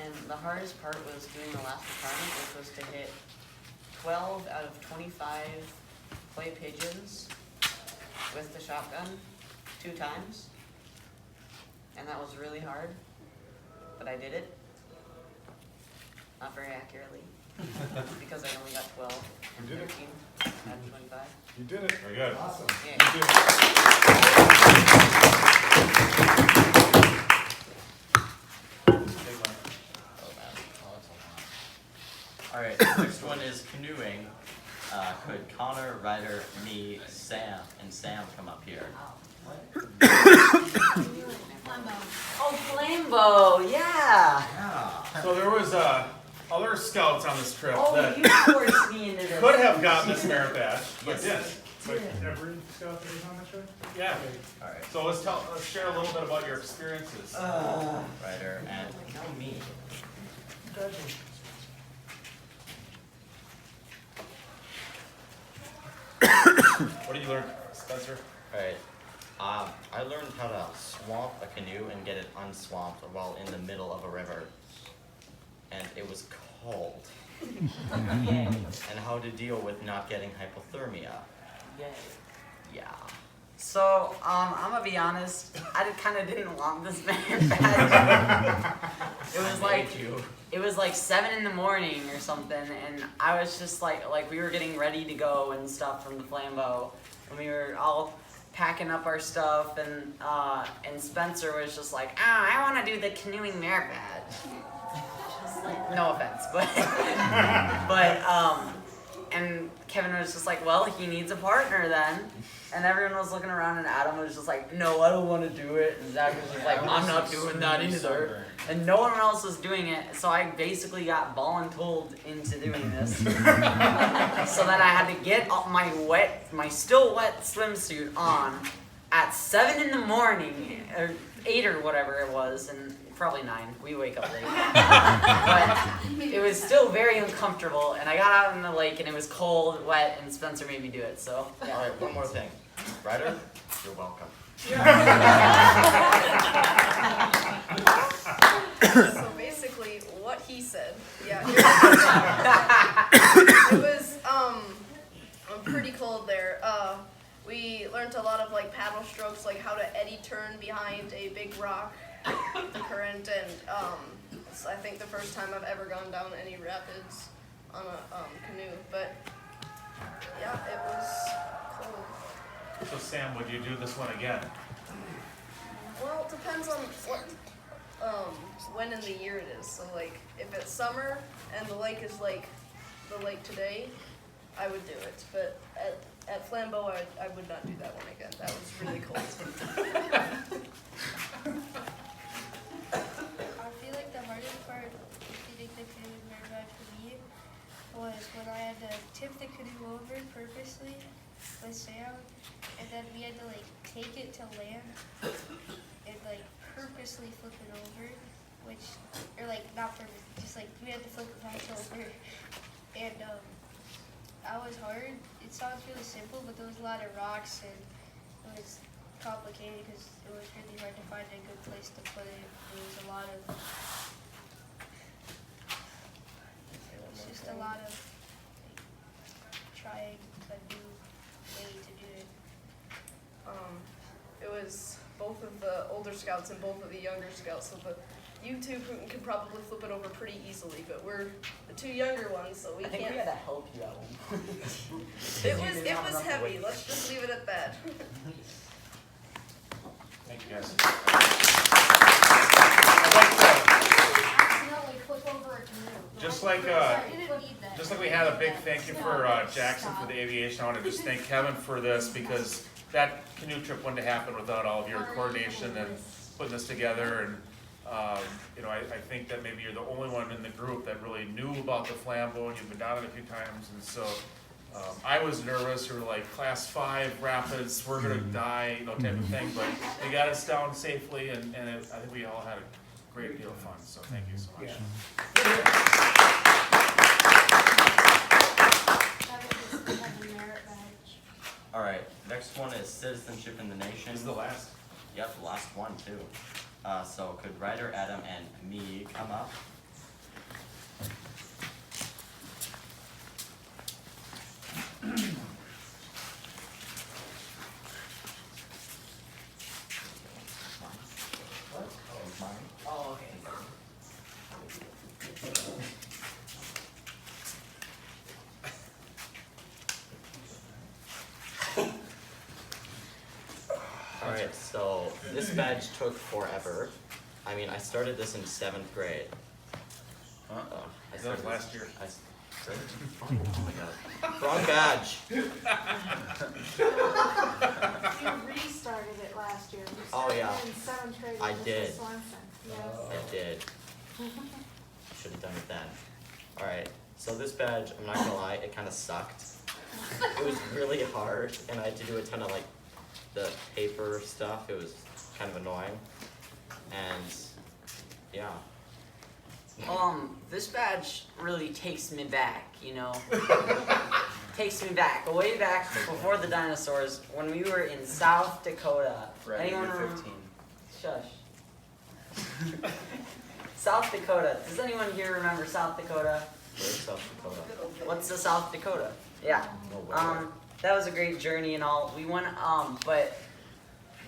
And the hardest part was doing the last requirement, which was to hit 12 out of 25 clay pigeons with the shotgun 2 times. And that was really hard, but I did it. Not very accurately, because I only got 12 and 13 out of 25. You did it. Very good. Awesome. You Yeah. did it. Alright, next one is canoeing. Could Connor, Ryder, me, Sam, and Sam come up here? Oh, Flambeau, yeah! Yeah. So there was other scouts on this trip Oh, that you forced me into this. could have gotten this merit badge, but Yes. didn't. Like every scout that was on the trip? Yeah. Alright. So let's share a little bit about your experiences. Ryder and now me. What did you learn, Spencer? Alright. I learned how to swamp a canoe and get it unswamped while in the middle of a river. And it was cold. And how to deal with not getting hypothermia. Yay. Yeah. So, I'm gonna be honest, I kind of didn't want this merit badge. It was like 7 in the morning or something, and I was just like we were getting ready to go and stuff from the Flambeau, and we were all packing up our stuff, and Spencer was just like, I want to do the canoeing merit badge. Just like, no offense, but and Kevin was just like, well, he needs a partner then. And everyone was looking around, and Adam was just like, no, I don't want to do it. And Zach was just like, I'm not doing that either. And no one else was doing it, so I basically got voluntold into doing this. So then I had to get my still wet swimsuit on at 7 in the morning, or 8 or whatever it was, and probably 9. We wake up late. But it was still very uncomfortable, and I got out in the lake, and it was cold, wet, and Spencer made me do it, so. Yeah. All right, one more thing. Ryder, you're welcome. So basically, what he said, yeah. It was pretty cold there. We learned a lot of like paddle strokes, like how to eddy turn behind a big rock current, and it's, I think, the first time I've ever gone down any rapids on a canoe. But yeah, it was cold. So Sam, would you do this one again? Well, it depends on what when in the year it is. So like, if it's summer and the lake is like the lake today, I would do it. But at Flambeau, I would not do that one again. That was really cold. I feel like the hardest part of getting the canoe merit for me was when I had to tip the canoe over purposely with Sam, and then we had to like take it to land and like purposely flip it over, or like not purposely, just like we had to flip it back over, and that was hard. It sounds really simple, but there was a lot of rocks and it was complicated because it was really hard to find a good place to put it. There was a lot of, it was just a lot of like, trying a new way to do it. It was both of the older scouts and both of the younger scouts, so you two can probably flip it over pretty easily, but we're the 2 younger ones, so we I think can't. we had to help you at one point. It was heavy. Let's just leave it at that. Thank you, guys. Accidentally flip over a canoe. Just like we had a big thank you for Jackson for the aviation, I want to just thank Kevin for this, because that canoe trip wouldn't have happened without all of your coordination and putting this together. And you know, I think that maybe you're the only one in the group that really knew about the Flambeau, and you've been down it a few times. And so I was nervous. We were like class 5 rapids, we're gonna die, you know, type of thing. But they got us down safely, and I think we all had a great deal of fun. So thank you so much. All right, next one is citizenship in the nation. This is the last. Yep, the last one too. So could Ryder, Adam, and me come up? Oh, okay. Alright, so this badge took forever. I mean, I started this in 7th grade. I started last year. Oh my god. Wrong badge. You restarted it last year. You Oh, yeah. started in 7th grade with I Mr. did. Swenson. Yes. I did. Should have done it then. Alright, so this badge, I'm not gonna lie, it kind of sucked. It was really hard, and I had to do a ton of like the paper stuff. It was kind of annoying. And yeah. This badge really takes me back, you know. Takes me back, way back before the dinosaurs, when we were in South Dakota. Anyone remember? 15. Shush. South Dakota. Does anyone here remember South Dakota? Where's South Dakota? What's the South Dakota? Yeah. No way. That was a great journey and all. We went, but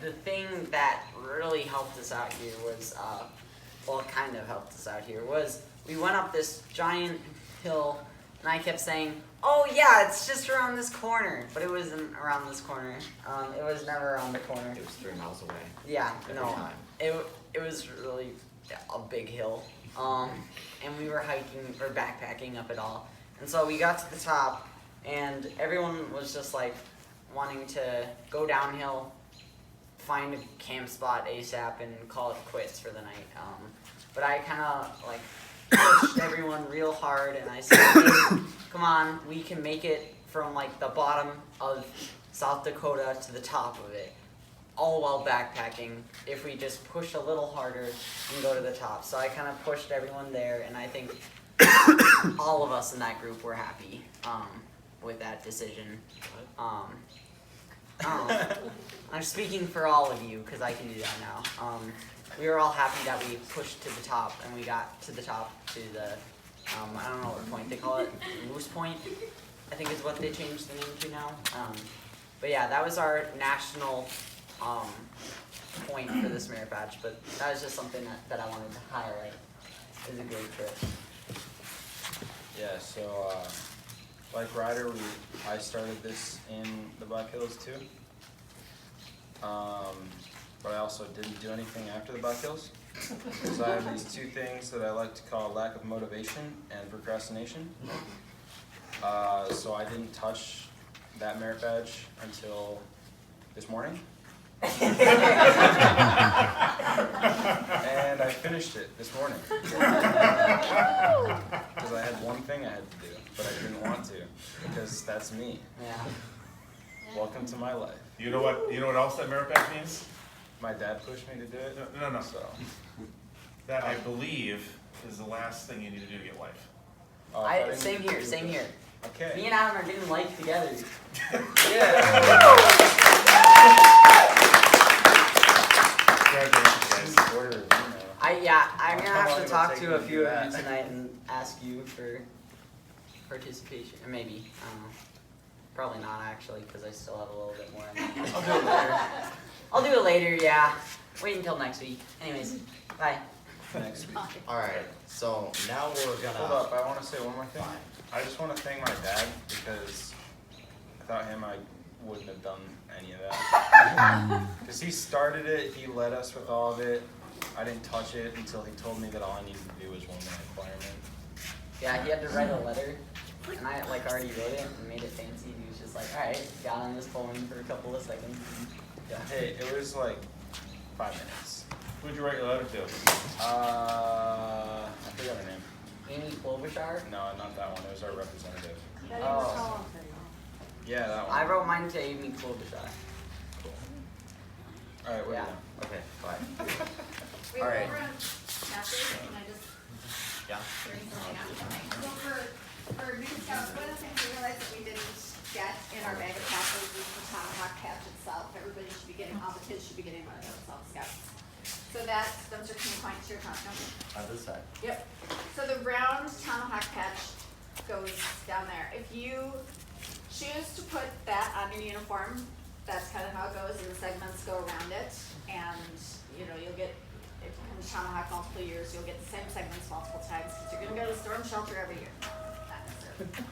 the thing that really helped us out here was, well, kind of helped us out here, was we went up this giant hill, and I kept saying, oh yeah, it's just around this corner. But it wasn't around this corner. It was never around the corner. It was 3 miles away. Yeah, Every no. time. It was really a big hill. And we were hiking or backpacking up it all. And so we got to the top, and everyone was just like wanting to go downhill, find a camp spot ASAP, and call it quits for the night. But I kind of like pushed everyone real hard, and I said, hey, come on, we can make it from like the bottom of South Dakota to the top of it, all while backpacking, if we just push a little harder and go to the top. So I kind of pushed everyone there, and I think all of us in that group were happy with that decision. I'm speaking for all of you because I can do that now. We were all happy that we pushed to the top, and we got to the top to the, I don't know what point they call it, Moose Point, I think is what they changed the name to now. But yeah, that was our national point for this merit badge, but that was just something that I wanted to highlight. It was a great trip. Yeah, so like Ryder, I started this in the Black Hills too. But I also didn't do anything after the Black Hills. So I have these two things that I like to call lack of motivation and procrastination. So I didn't touch that merit badge until this morning. And I finished it this morning. Because I had one thing I had to do, but I didn't want to, because that's me. Yeah. Welcome to my life. You know what else that merit badge means? My dad pushed me to do it. No. So That, I believe, is the last thing you need to do to get life. Same here. Okay. Me and Adam are doing life together. I'm gonna have to talk to a few of you tonight and ask you for participation, or maybe, I don't know. Probably not actually, because I still have a little bit more. I'll do it later. I'll do it later, yeah. Wait until next week. Anyways, bye. Next week. Alright, so now we're gonna... Hold up, I want to say one more thing. I just want to thank my dad, because without him I wouldn't have done any of that. Because he started it, he led us with all of it. I didn't touch it until he told me that all I needed to do was one more requirement. Yeah, he had to write a letter, and I already wrote it and made it fancy. He was just like, alright, got on this phone for a couple of seconds. Yeah. Hey, it was like 5 minutes. Who'd you write your letter to? I forgot her name. Amy Klobuchar? No, not that one. It was our representative. Oh. Yeah, that one. I wrote mine to Amy Klobuchar. Cool. Alright, we're done. Okay, bye. Wait, Alright. over on chapters, can I just Yeah. bring something up? Okay, so for new scouts, one of the things we realized that we didn't get in our bag of patches is the Tomahawk patch itself. Everybody should be getting, all the kids should be getting one of those, all the scouts. So that's, those are key points to your costume. On this side. Yep. So the round Tomahawk patch goes down there. If you choose to put that on your uniform, that's kind of how it goes, and the segments go around it. And, you know, you'll get, if you come to Tomahawk multiple years, you'll get the same segments multiple times, because you're gonna go to the storm shelter every year. Not necessarily.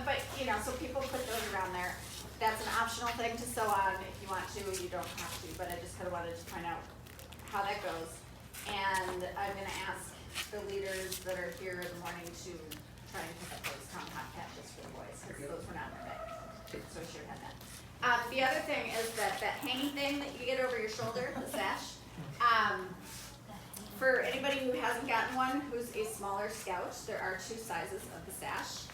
But, you know, so people put those around there. That's an optional thing to sew on if you want to, you don't have to, but I just kind of wanted to point out how that goes. And I'm gonna ask the leaders that are here in the morning to try and pick up those Tomahawk patches for the boys, because those were not in their bag. So we should have had that. The other thing is that hanging thing that you get over your shoulder, the sash, for anybody who hasn't gotten one, who's a smaller scout, there are 2 sizes of the sash.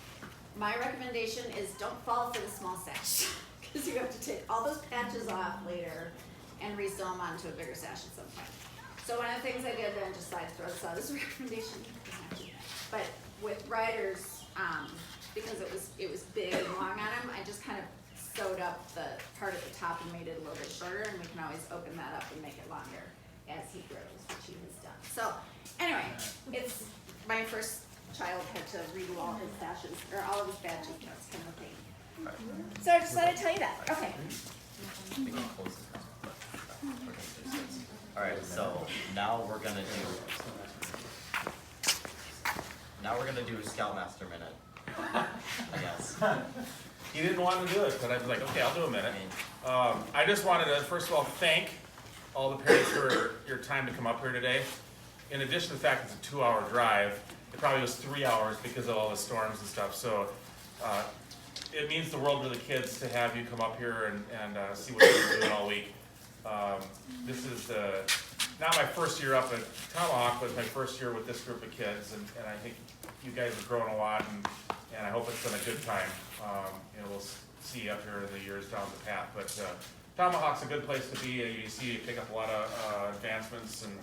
My recommendation is don't fall for the small sash, because you have to take all those patches off later and re-sew them onto a bigger sash at some point. So one of the things I did then, just slide throw this out as a recommendation, but with Riders, because it was big and long on him, I just kind of sewed up the part at the top and made it a little bit shorter, and we can always open that up and make it longer as he grows, which he has done. So anyway, it's my first child had to redo all his sashes, or all of his badges, that's kind of a thing. So I just thought I'd tell you that. Okay. Alright, so now we're gonna do a Scoutmaster minute. I guess. He didn't want to do it, but I was like, okay, I'll do a minute. I just wanted to, first of all, thank all the parents for your time to come up here today. In addition to the fact it's a 2-hour drive, it probably was 3 hours because of all the storms and stuff. So it means the world to the kids to have you come up here and see what you're doing all week. This is not my first year up at Tomahawk, but my first year with this group of kids, and I think you guys have grown a lot, and I hope it's been a good time. We'll see you up here in the years down the path, but Tomahawk's a good place to be. You pick up a lot of advancements, and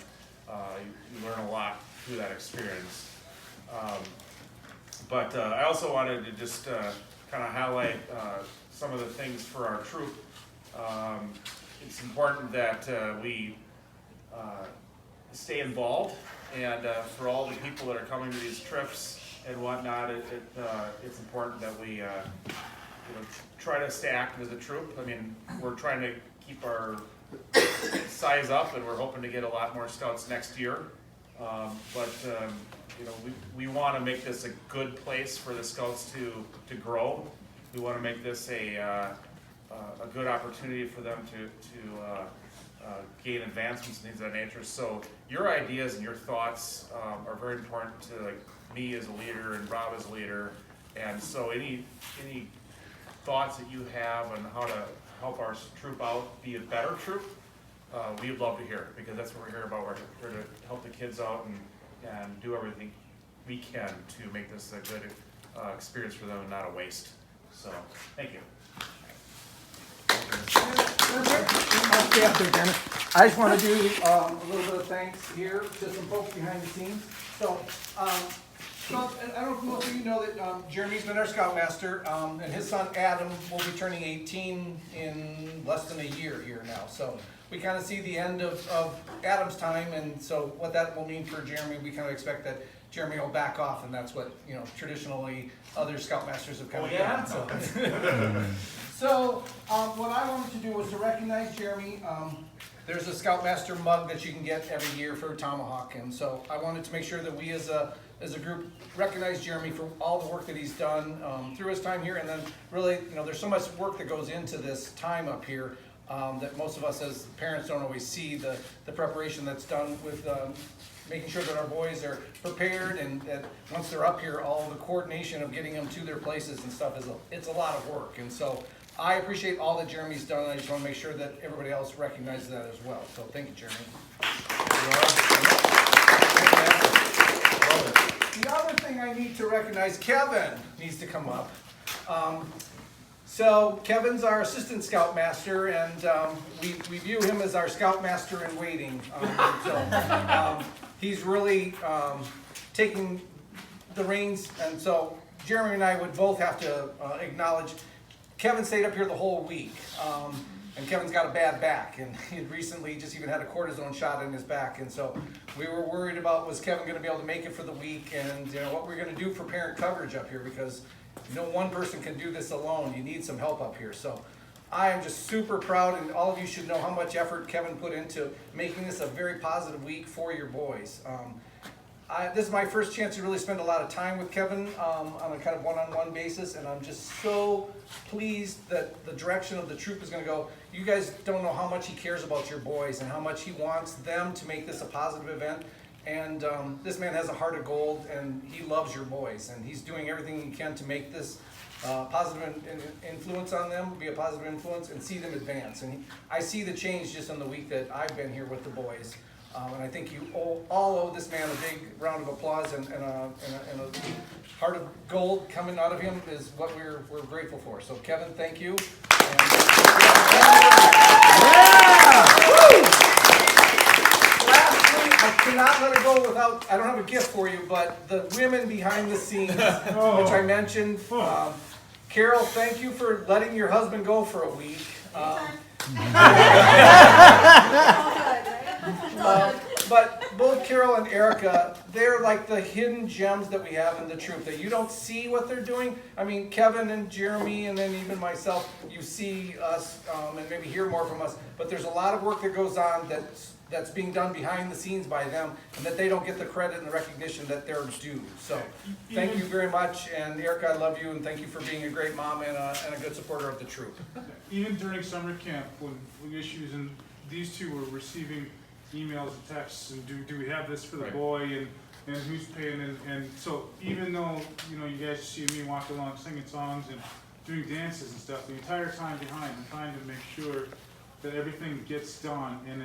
you learn a lot through that experience. But I also wanted to just kind of highlight some of the things for our troop. It's important that we stay involved, and for all the people that are coming to these trips and whatnot, it's important that we try to stay active as a troop. I mean, we're trying to keep our size up, and we're hoping to get a lot more scouts next year. We want to make this a good place for the scouts to grow. We want to make this a good opportunity for them to gain advancements and things of that nature. So your ideas and your thoughts are very important to me as a leader and Rob as a leader. And so any thoughts that you have on how to help our troop out be a better troop, we would love to hear, because that's what we're here about. We're here to help the kids out and do everything we can to make this a good experience for them and not a waste. So, thank you. I'll stay up there, Dennis. I just want to do a little bit of thanks here to some folks behind the scenes. So I don't know if most of you know that Jeremy's been our Scoutmaster, and his son Adam will be turning 18 in less than a year here now. So we kind of see the end of Adam's time, and so what that will mean for Jeremy, we kind of expect that Jeremy will back off, and that's what traditionally other Scoutmasters have kind of done. So what I wanted to do was to recognize Jeremy. There's a Scoutmaster mug that you can get every year for Tomahawk, and so I wanted to make sure that we as a group recognize Jeremy for all the work that he's done through his time here, and then really, there's so much work that goes into this time up here that most of us as parents don't always see the preparation that's done with making sure that our boys are prepared, and that once they're up here, all the coordination of getting them to their places and stuff it's a lot of work. And so I appreciate all that Jeremy's done, and I just want to make sure that everybody else recognizes that as well. So thank you, Jeremy. The other thing I need to recognize, Kevin needs to come up. So Kevin's our assistant Scoutmaster, and we view him as our Scoutmaster in waiting. He's really taking the reins, and so Jeremy and I would both have to acknowledge Kevin stayed up here the whole week, and Kevin's got a bad back, and he had recently just even had a cortisone shot in his back, and so we were worried about, was Kevin going to be able to make it for the week, and what we're going to do for parent coverage up here, because no one person can do this alone. You need some help up here. So I am just super proud, and all of you should know how much effort Kevin put into making this a very positive week for your boys. This is my first chance to really spend a lot of time with Kevin on a kind of one-on-one basis, and I'm just so pleased that the direction of the troop is going to go. You guys don't know how much he cares about your boys and how much he wants them to make this a positive event. And this man has a heart of gold, and he loves your boys, and he's doing everything he can to make this positive influence on them, be a positive influence, and see them advance. And I see the change just in the week that I've been here with the boys. And I think you all owe this man a big round of applause, and a heart of gold coming out of him is what we're grateful for. So Kevin, thank you. I cannot let it go without, I don't have a gift for you, but the women behind the scenes, which I mentioned. Carol, thank you for letting your husband go for a week. But both Carol and Erica, they're like the hidden gems that we have in the troop, that you don't see what they're doing. I mean, Kevin and Jeremy, and then even myself, you see us and maybe hear more from us, but there's a lot of work that goes on that's being done behind the scenes by them, and that they don't get the credit and the recognition that they're due. So thank you very much, and Erica, I love you, and thank you for being a great mom and a good supporter of the troop. Even during summer camp, when issues, and these two were receiving emails and texts, and do we have this for the boy, and who's paying, and so even though you guys see me walk along singing songs and doing dances and stuff, the entire time behind, I'm trying to make sure that everything gets done, and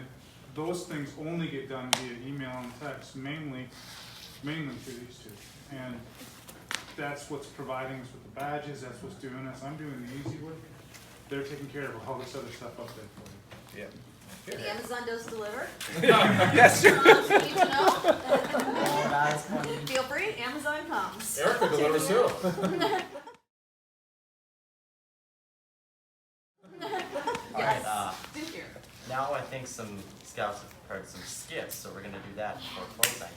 those things only get done via email and text, mainly through these two. And that's what's providing us with the badges, that's what's doing us. I'm doing the easy work. They're taking care of all this other stuff up there for you. The Amazon does deliver. Yes, sir. Need to know. Feel free, Amazon comes. Erica delivers too. Alright, Do here. now I think some scouts have prepared some skits, so we're gonna do that before closing.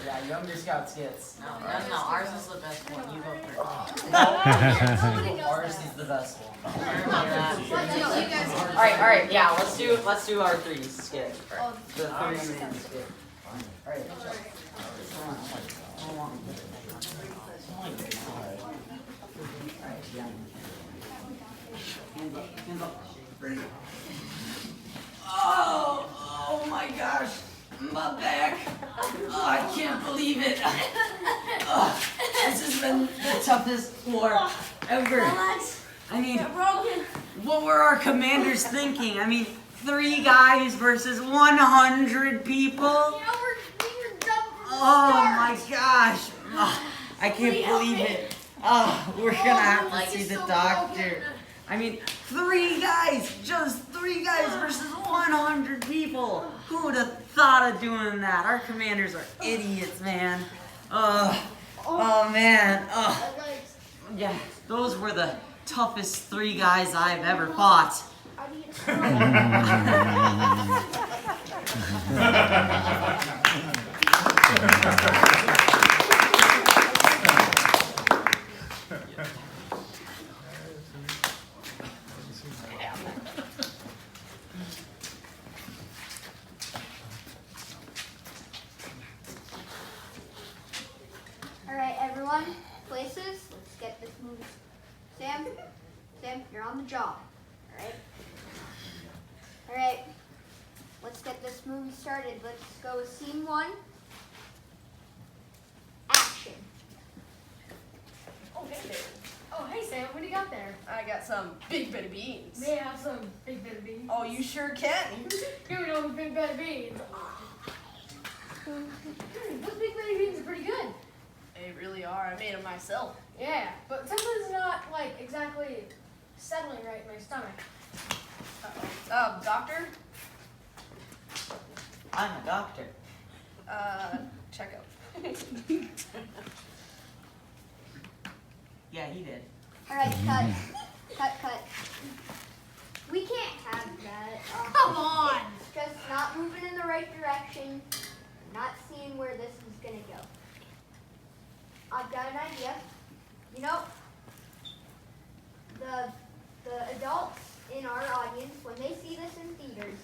Yeah, younger scout skits. No, ours is the best one. You go first. Ours is the best one. You guys. Alright, yeah, let's do our three skit. The 30-minute skit. Alright. Oh my gosh, my back. Oh, I can't believe it. Oh, this has been the toughest war ever. I mean, what were our commanders thinking? I mean, 3 guys versus 100 people? Oh my gosh. Oh, I can't believe it. Oh, we're gonna have to see the doctor. I mean, 3 guys, just 3 guys versus 100 people. Who would have thought of doing that? Our commanders are idiots, man. Oh man. Yeah, those were the toughest 3 guys I've ever fought. Alright, everyone, places, let's get this movie. Sam, you're on the job, alright? Alright, let's get this movie started. Let's go with scene 1. Action. Oh, hey there. Oh, hey Sam, what do you got there? I got some big bit of beans. May I have some big bit of beans? Oh, you sure can. Give me those big bit of beans. Those big bit of beans are pretty good. They really are. I made them myself. Yeah, but something's not like exactly settling right in my stomach. Doctor? I'm a doctor. Checkup. Yeah, he did. Alright, cut. We can't have that. Come on! It's just not moving in the right direction. Not seeing where this is gonna go. I've got an idea. You know, the adults in our audience, when they see this in theaters,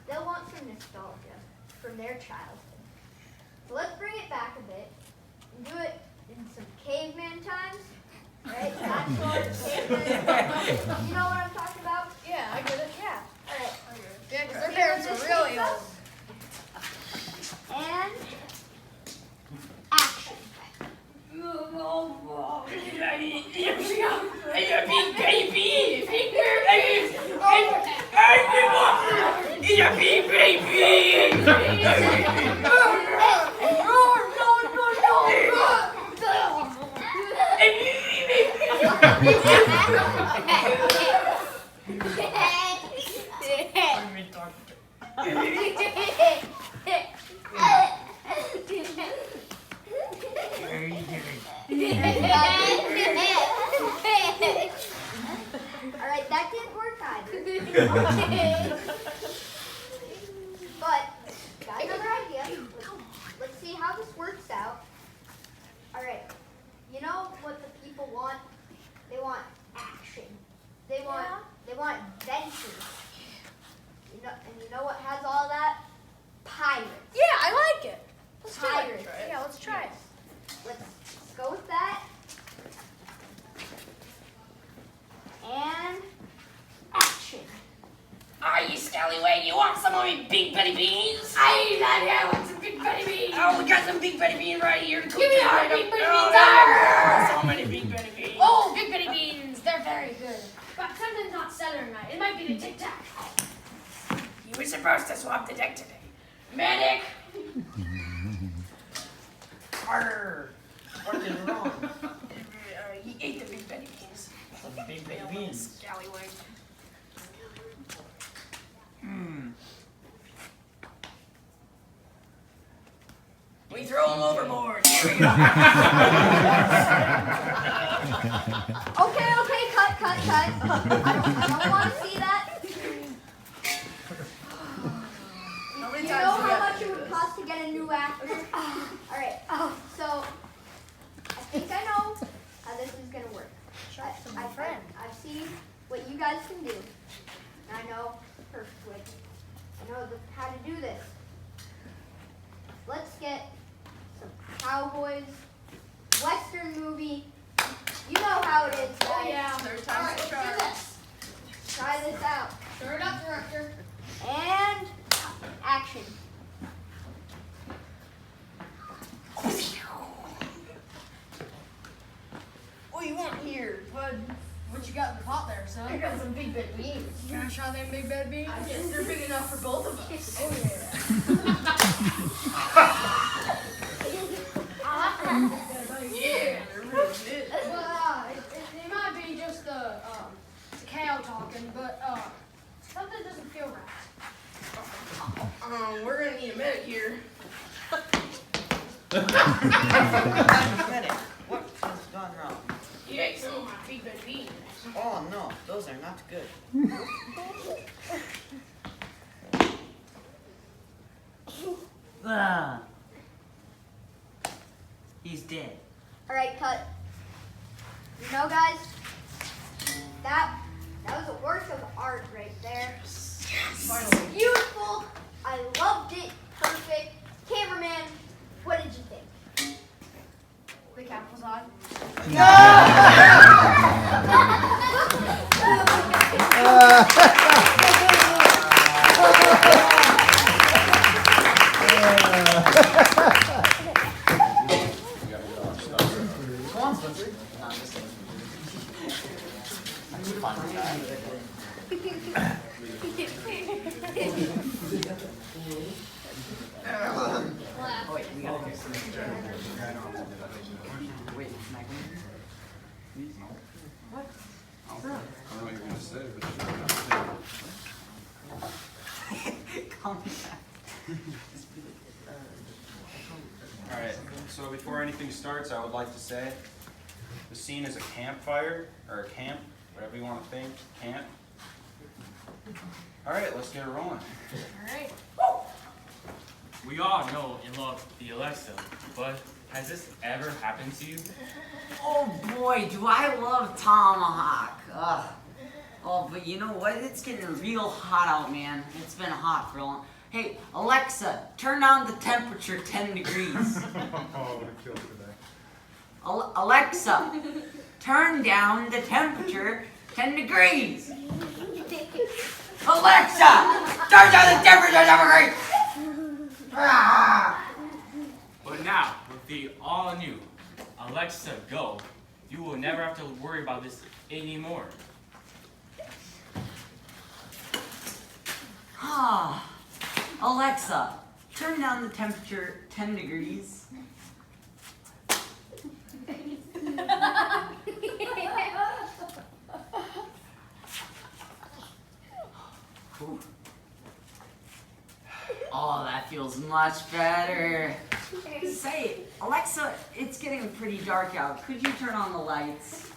they'll want some nostalgia from their childhood. So let's bring it back a bit and do it in some caveman times, right? That sort of caveman. You know what I'm talking about? Yeah, I get it, yeah. All right. Yeah, because See their where parents this are really takes old. us? And action. Alright, that didn't work either. But, got another idea. Let's see how this works out. Alright, you know what the people want? They want action. They want adventures. And you know what has all that? Pirates. Yeah, I like it. Let's Pirates. do it. Yeah, let's try it. Let's go with that. And action. Are you scallywag? You want some of me Big Betty beans? I want some Big Betty beans. Oh, we got some Big Betty beans right here. Give me our Big Betty beans. So many Big Betty beans. Oh, Big Betty beans, they're very good. But something's not selling right. It might be the Tic Tac. You were supposed to swap the deck today. Medic! Arr! What is wrong? He ate the Big Betty beans. Some Big Betty beans. Scallywag. We throw him overboard. Here we go. Okay, cut. I don't want to see that. How many You times know do we how have much to it do would this? cost to get a new actor? Alright, so I think I know how this is gonna work. I've seen what you guys can do. And I know perfectly. I know how to do this. Let's get some cowboys, Western movie. You know how it is, guys. Oh, yeah. Third time's Alright, the let's charm. do this. Try this out. Stir it up, director. And action. What do you want here, bud? What you got in the pot there, son? I got some Big Betty beans. You gonna try them Big Betty beans? I guess they're big enough for both of us. Oh, yeah. Yeah, they're really good. Well, it might be just the cow talking, but something doesn't feel right. We're gonna need a medic here. Medic, what has gone wrong? He ate some of my Big Betty beans. Oh no, those are not good. He's dead. Alright, cut. You know, guys, that was a work of art right there. Finally. Beautiful. I loved it. Perfect. Cameraman, what did you think? The cap was on. Go on, Spencer. No, I'm just kidding. I'm too fun with Oh wait, we gotta do some. Wait, can I come in? What? I don't know what you're gonna say, but Calm down. Alright, so before anything starts, I would like to say the scene is a campfire, or a camp, whatever you want to think, camp. Alright, let's get it rolling. Alright. We all know and love the Alexa, but has this ever happened to you? Oh boy, do I love Tomahawk. Ugh. Oh, but you know what? It's getting real hot out, man. It's been hot for a long. Hey, Alexa, turn down the temperature 10 degrees. Oh, what a kill today. Alexa, turn down the temperature 10 degrees. Alexa, turn down the temperature 10 degrees. Ah. But now, with the all-new Alexa Go, you will never have to worry about this anymore. Ah, Alexa, turn down the temperature 10 degrees. Ooh. Oh, that feels much better. Say, Alexa, it's getting pretty dark out. Could you turn on the lights?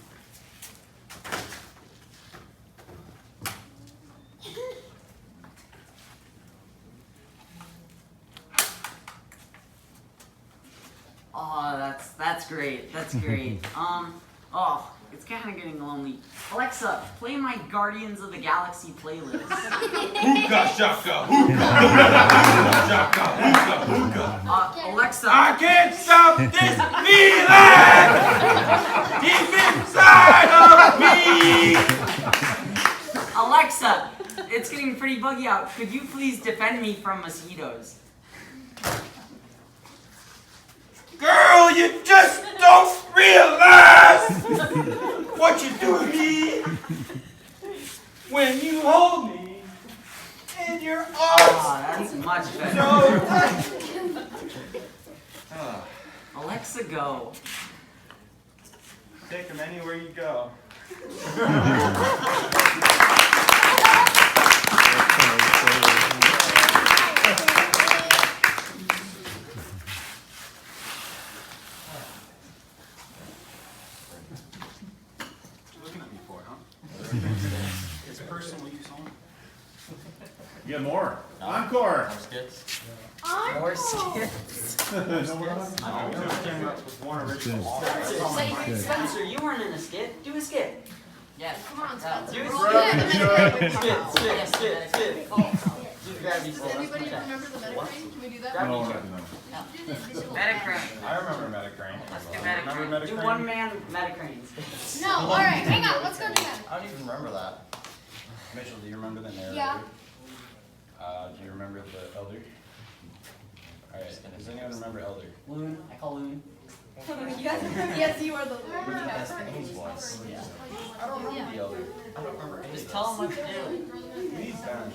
Oh, that's great. That's great. Oh, it's kind of getting lonely. Alexa, play my Guardians of the Galaxy playlist. Hookah shaka, hookah, hookah shaka, hookah, hookah. Alexa. I can't stop this feeling deep inside of me. Alexa, it's getting pretty buggy out. Could you please defend me from mosquitoes? Girl, you just don't realize what you do to me when you hold me in your arms. Ah, that's much better. So tight. Alexa, go. Take him anywhere you go. Looking at me for, huh? It's personal use only. You get more. Encore. More skits. More skits. Spencer, you weren't in a skit. Do a skit. Yes. Come on, Spencer. Do a Roll skit. it. Skit. Do the gravity Does skit. anybody remember the Metacrane? Can we do that? Gravity check. Metacrane. I remember Metacrane. Let's do Remember Metacrane. Do Metacrane? one man Metacranes. No, alright, hang on, let's go do that. I don't even remember that. Mitchell, do you remember the narrator? Yeah. Do you remember the elder? Alright, does anyone remember elder? Loon. I call Loon. Yes, you are the Who's the best Ames voice? I don't remember the elder. I don't remember any Just of tell him this. what to do. He's done.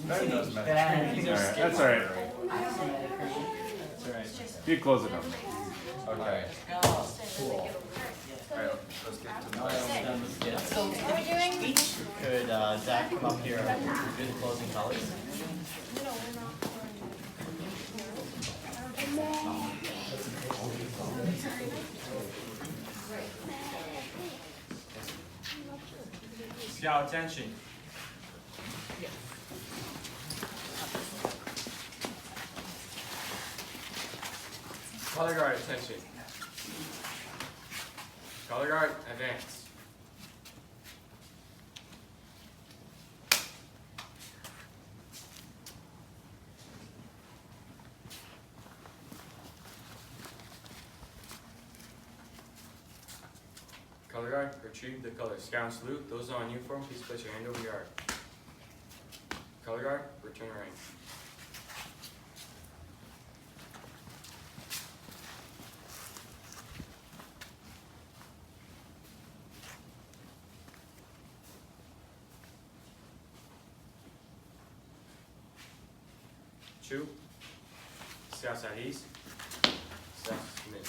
Ben knows Ben. Metacrane. Alright, that's alright. I have a Metacrane. That's alright. You close it up. Okay. Go. Cool. Alright, let's get to the Skits. What are we doing? Could Zach come up here and do the closing colors? Scout attention. Color guard attention. Color guard advance. Color guard, retrieve the color. Scout salute. Those on uniform, please place your hand over your heart. Color guard, return rank. Chew. Scouts at ease. Scouts submit.